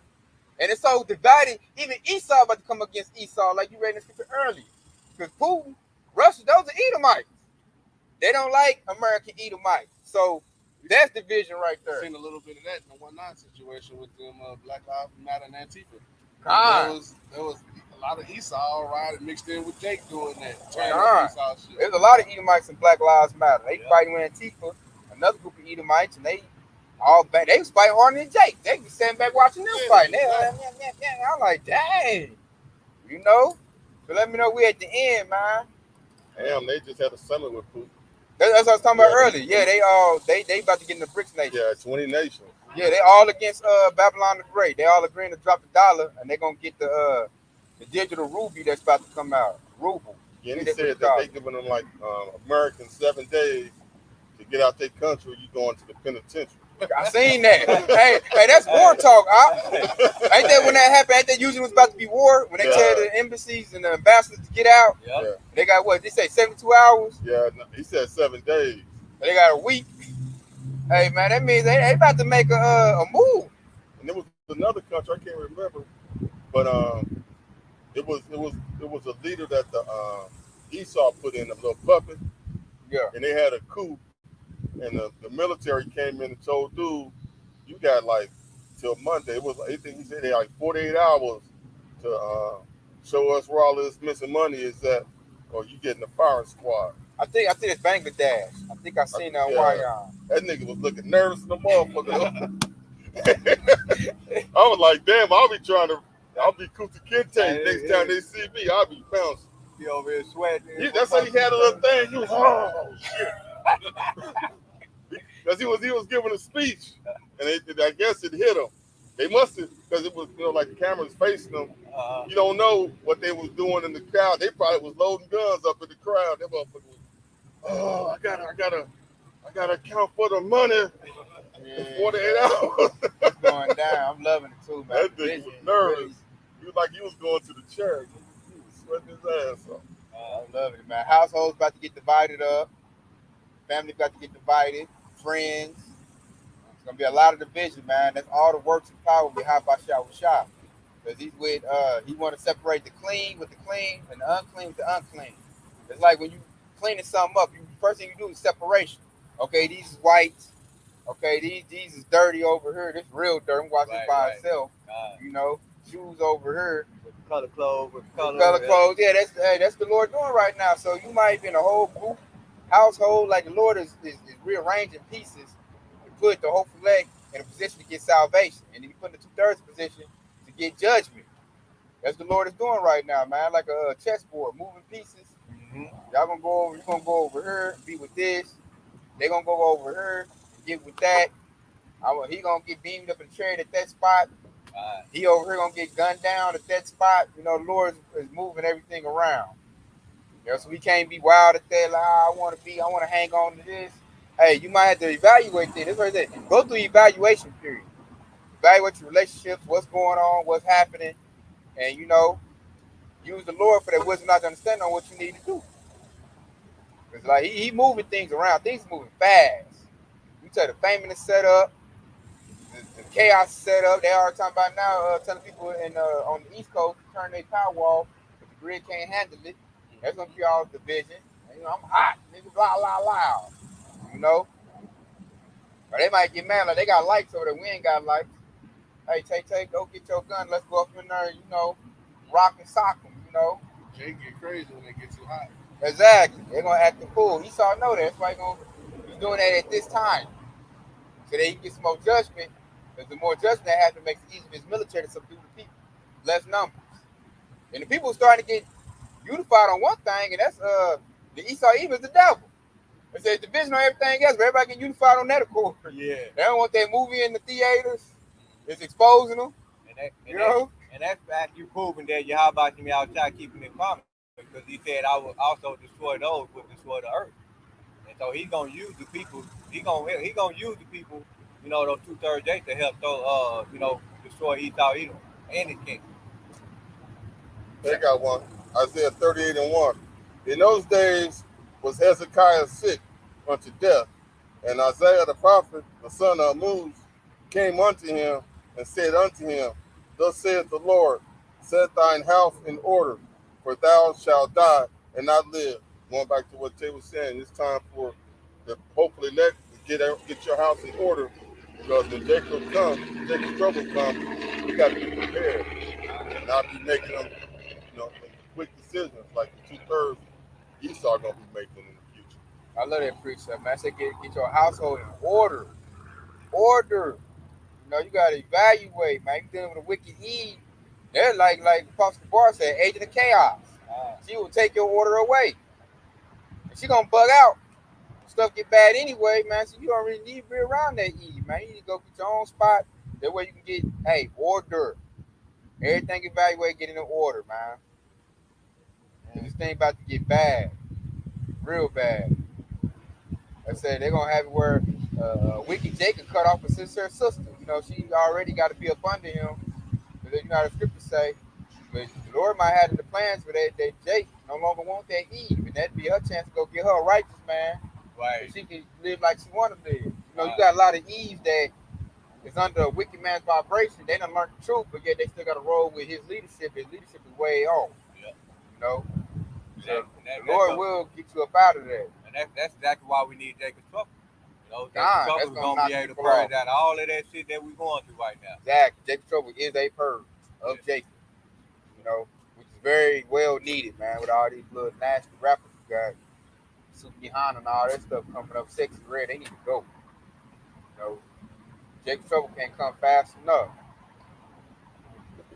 And it's so divided. Even Esau about to come against Esau, like you read in the scripture earlier. Because Putin, Russia, those are Edomites. They don't like American Edomites. So that's division right there. I've seen a little bit of that in the 1-9 situation with them Black Lives Matter and Antifa. There was a lot of Esau riding mixed in with Jake doing that. There's a lot of Edomites and Black Lives Matter. They fighting with Antifa, another group of Edomites, and they all back. They was fighting harder than Jake. They was standing back watching them fight. I'm like, dang, you know. So let me know we at the end, man. Damn, they just had a summit with Putin. That's what I was talking about earlier. Yeah, they about to get in the BRICS nation. Yeah, 20 nations. Yeah, they all against Babylon the Great. They all agreeing to drop the dollar, and they're gonna get the digital ruby that's about to come out. Ruble. Yeah, and he said that they giving them like Americans 7 days to get out their country. You going to the penitentiary. I seen that. hey, that's war talk. Ain't that when that happened? Ain't that usually was about to be war? When they tell the embassies and the ambassadors to get out? Yeah. They got what? They say 72 hours? Yeah, no, he said 7 days. They got a week. Hey, man, that means they about to make a move. And there was another country, I can't remember, but it was a leader that the Esau put in, a little puppet. Yeah. And they had a coup. And the military came in and told dude, you got like till Monday. It was, I think he said they had like 48 hours to show us where all this missing money is at, or you getting the firing squad. I think it's Bangladesh. I think I seen that on YAHAWADAH. That nigga was looking nervous in the motherfucker. I was like, damn, I'll be Kuta Kinte next time they see me. I'll be bouncing. He over here sweating. That's how he had a little thing. He was, oh shit. Because he was giving a speech, and I guess it hit him. They must have, because it was, like the cameras facing them. You don't know what they was doing in the crowd. They probably was loading guns up in the crowd. That motherfucker was, oh, I gotta count for the money. For 48 hours. It's going down. I'm loving it too, man. That nigga was nervous. He was like he was going to the church. He was sweating his ass off. I'm loving it, man. Households about to get divided up. Family about to get divided. Friends. gonna be a lot of division, man. That's all the works and power behind Yahawashi. Because he want to separate the clean with the clean and the unclean with the unclean. It's like when you cleaning something up, first thing you do is separation. Okay, these is whites. Okay, these is dirty over here. This real dirt. I'm watching it by itself. You know, shoes over here. Color clothes, with color clothes. Yeah, that's the Lord doing right now. So you might be in a whole group household, like the Lord is rearranging pieces to put the whole elect in a position to get salvation, and then you put in the 2/3 position to get judgment. That's the Lord is doing right now, man. Like a chessboard, moving pieces. Y'all gonna go over. You gonna go over here, be with this. They gonna go over here, get with that. He gonna get beamed up in the chariot at that spot. He over here gonna get gunned down at that spot. You know, the Lord is moving everything around. You know, so we can't be wild at that. Like, I want to hang on to this. Hey, you might have to evaluate this. That's what I said. Go through evaluation period. Evaluate your relationships, what's going on, what's happening, and you know, use the Lord for that wisdom, not to understand on what you need to do. Cause like he moving things around. Things moving fast. You tell the famine is set up. The chaos set up. They are talking about now, telling people on the East Coast to turn their power off, but the grid can't handle it. That's gonna be all division. And, you know, I'm hot, nigga, blah blah blah. You know, or they might get mad like they got lights over there. We ain't got lights. Hey, take, go get your gun. Let's go up in there. You know, rock and sock them. You know, they get crazy when they get too hot. Exactly. They're gonna act the fool. Esau know that. That's why he's doing that at this time, so that he can get some more judgment. Because the more judgment that happens, makes it easier for his military to subdue the people. Less numbers. And the people starting to get unified on one thing, and that's the Esau evil is the devil. They say division on everything else, but everybody get unified on that accord. Yeah. They don't want that movie in the theaters. It's exposing them. And that's fact you proving that Yahawah me outside keeping it common. Because he said I will also destroy those who destroy the earth. And so he's gonna use the people, he gonna use the people, you know, those 2/3 days to help those you know, destroy Esau Edom and his kingdom. They got one. Isaiah 38:1. In those days was Hezekiah sick unto death, and Isaiah the prophet, the son of Amoz, came unto him and said unto him, Thus saith the Lord, set thine house in order, for thou shalt die and not live. Going back to what Tay was saying, it's time for the hopefully let get your house in order, because when Jacob's trouble comes, we got to be prepared and not be making them, you know, quick decisions like the 2/3 Esau gonna be making in the future. I love that precept, man. I say get your household in order. Order. You know, you gotta evaluate, man. You dealing with a wicked Eve. They're like Pastor Bar said, agent of chaos. She will take your order away. And she gonna bug out. Stuff get bad anyway, man. So you don't really need to be around that Eve, man. You need to go get your own spot. That way you can get, order. Everything evaluate, get in order, man. And this thing about to get bad. Real bad. I said they're gonna have it where wicked Jacob cut off his sister. You know, she already got to be up under him. Because you know how the scriptures say. But the Lord might have the plans for that Jake no longer want that Eve, and that'd be her chance to go get her a righteous man. Right. So she can live like she want to live. You know, you got a lot of Eves that is under a wicked man's vibration. They done learned the truth, but yet they still got to roll with his leadership. His leadership is way off. Yeah. You know? So the Lord will get you up out of that. And that's exactly why we need Jacob's trouble. You know, Jacob's trouble is going to be able to purge out all of that shit that we're going through right now. Exactly. Jacob's trouble is a purge of Jacob. You know, which is very well needed, man, with all these little nasty rappers you got. Sukihan and all that stuff coming up, sexy red, they need to go. You know, Jacob's trouble can't come fast enough.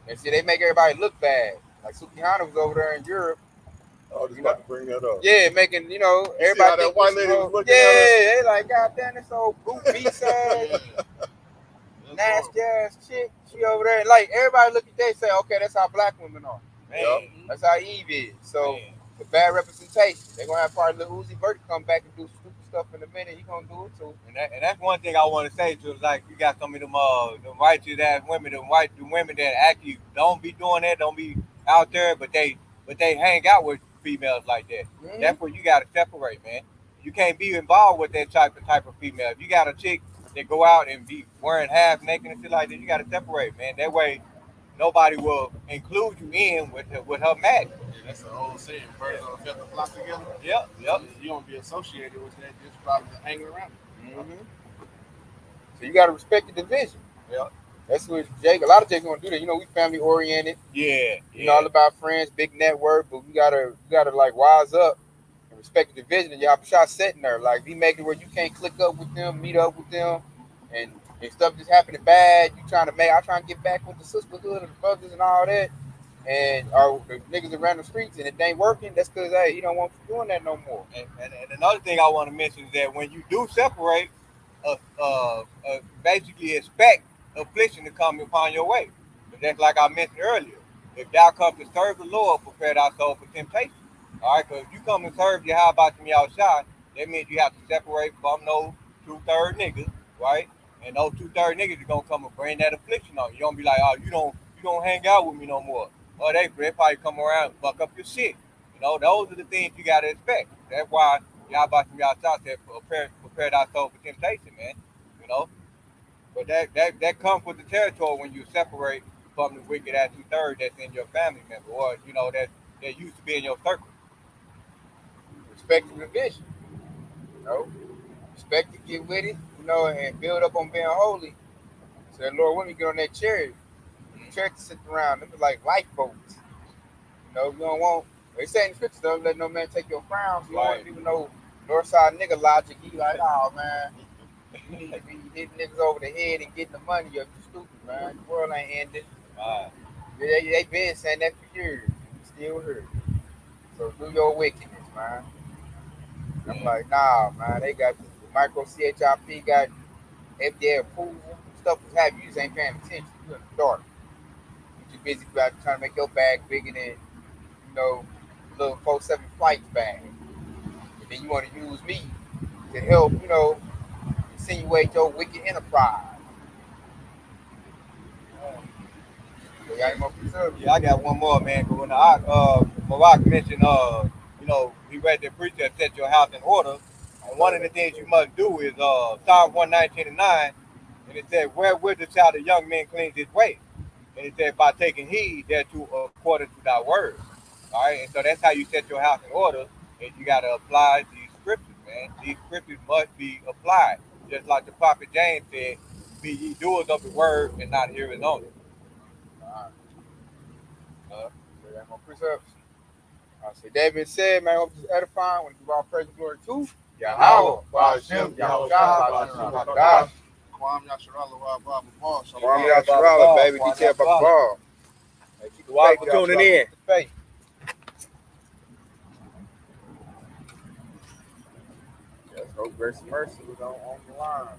And see, they make everybody look bad. Like Sukihan was over there in Europe. Oh, just about to bring that up. Yeah, making, you know, everybody. See how that white lady was looking at her? Yeah, they like, God damn, this old boot beast ass, nasty ass chick. She over there. Like, everybody look at that and say, okay, that's how black women are. Man. That's how Eve is. So, the bad representation. They're going to have probably little Uzi Vert come back and do stupid stuff in a minute. He going to do it too. And that's one thing I want to say to, like, you got some of them righteous ass women, the women that actually don't be doing that, don't be out there, but they hang out with females like that. That's where you got to separate, man. You can't be involved with that type of female. If you got a chick they go out and be wearing half naked and shit like that, you gotta separate, man. That way, nobody will include you in with her match. Yeah, that's an old saying. Birds on a feather flock together. Yep. You don't be associated with that. Just probably hanging around. Mm-hmm. So you gotta respect the division. Yep. That's what Jake. A lot of Jakes want to do that. You know, we family oriented. Yeah. You know, all about friends, big network, but we gotta like wise up and respect the division. And y'all shot sitting there, like we make it where you can't click up with them, meet up with them, and stuff just happening bad. You trying to make, I trying to get back with the sisterhood and the brothers and all that, and the niggas around the streets, and it ain't working. That's because hey, he don't want you doing that no more. And another thing I want to mention is that when you do separate, basically expect affliction to come upon your way. But that's like I mentioned earlier. If thou come to serve the Lord, prepare thy soul for temptation. All right, because if you come and serve Yahawah outside, that means you have to separate from those 2/3 niggas, right? And those 2/3 niggas are gonna come and bring that affliction on you. You don't be like, oh, you don't hang out with me no more. Or they probably come around and buck up your shit. You know, those are the things you gotta expect. That's why Yahawah outside said, prepare thy soul for temptation, man. You know. But that comes with the territory when you separate from the wicked ass 2/3 that's in your family member, or you know that used to be in your circle. Respect the division. You know, respect to get with it. You know, and build up on being holy. Say, Lord, when we get on that chariot, the chariot to sit around, them like lifeboats. You know, you don't want. They say in the scripture, don't let no man take your crown. So you don't even know north side nigga logic. He like, oh man. You need to be hitting niggas over the head and getting the money up. You stupid, man. The world ain't ended. They been saying that for years. You still here. So do your wickedness, man. And I'm like, nah, man. They got the micro CHIP, got FDA approval. Stuff was happening. You just ain't paying attention. You in the dark. You too busy about trying to make your bag bigger than, you know, little 47 flights bag. And then you want to use me to help, you know, insinuate your wicked enterprise. So y'all more preserve? Yeah, I got one more, man. But when Barak mentioned, you know, he read the precept, set your house in order. And one of the things you must do is Psalm 119:9, and it said, wherewith shall the young man cleanse his way? And it said, by taking heed thereto according to thy word. All right, and so that's how you set your house in order. And you got to apply these scriptures, man. These scriptures must be applied. Just like the prophet James said, be ye doers of the word and not hearers only. So y'all more preserve. So that being said, man, I hope this is edifying. When you give all praise and glory to Yahawah, Ba'ashem, Yahawashi, Qadash. Kwam Yasharala, Wa Baba, Kwam Yasharala, baby, detail about the ball. Wow, for tuning in. Let's hope grace and mercy was on the line.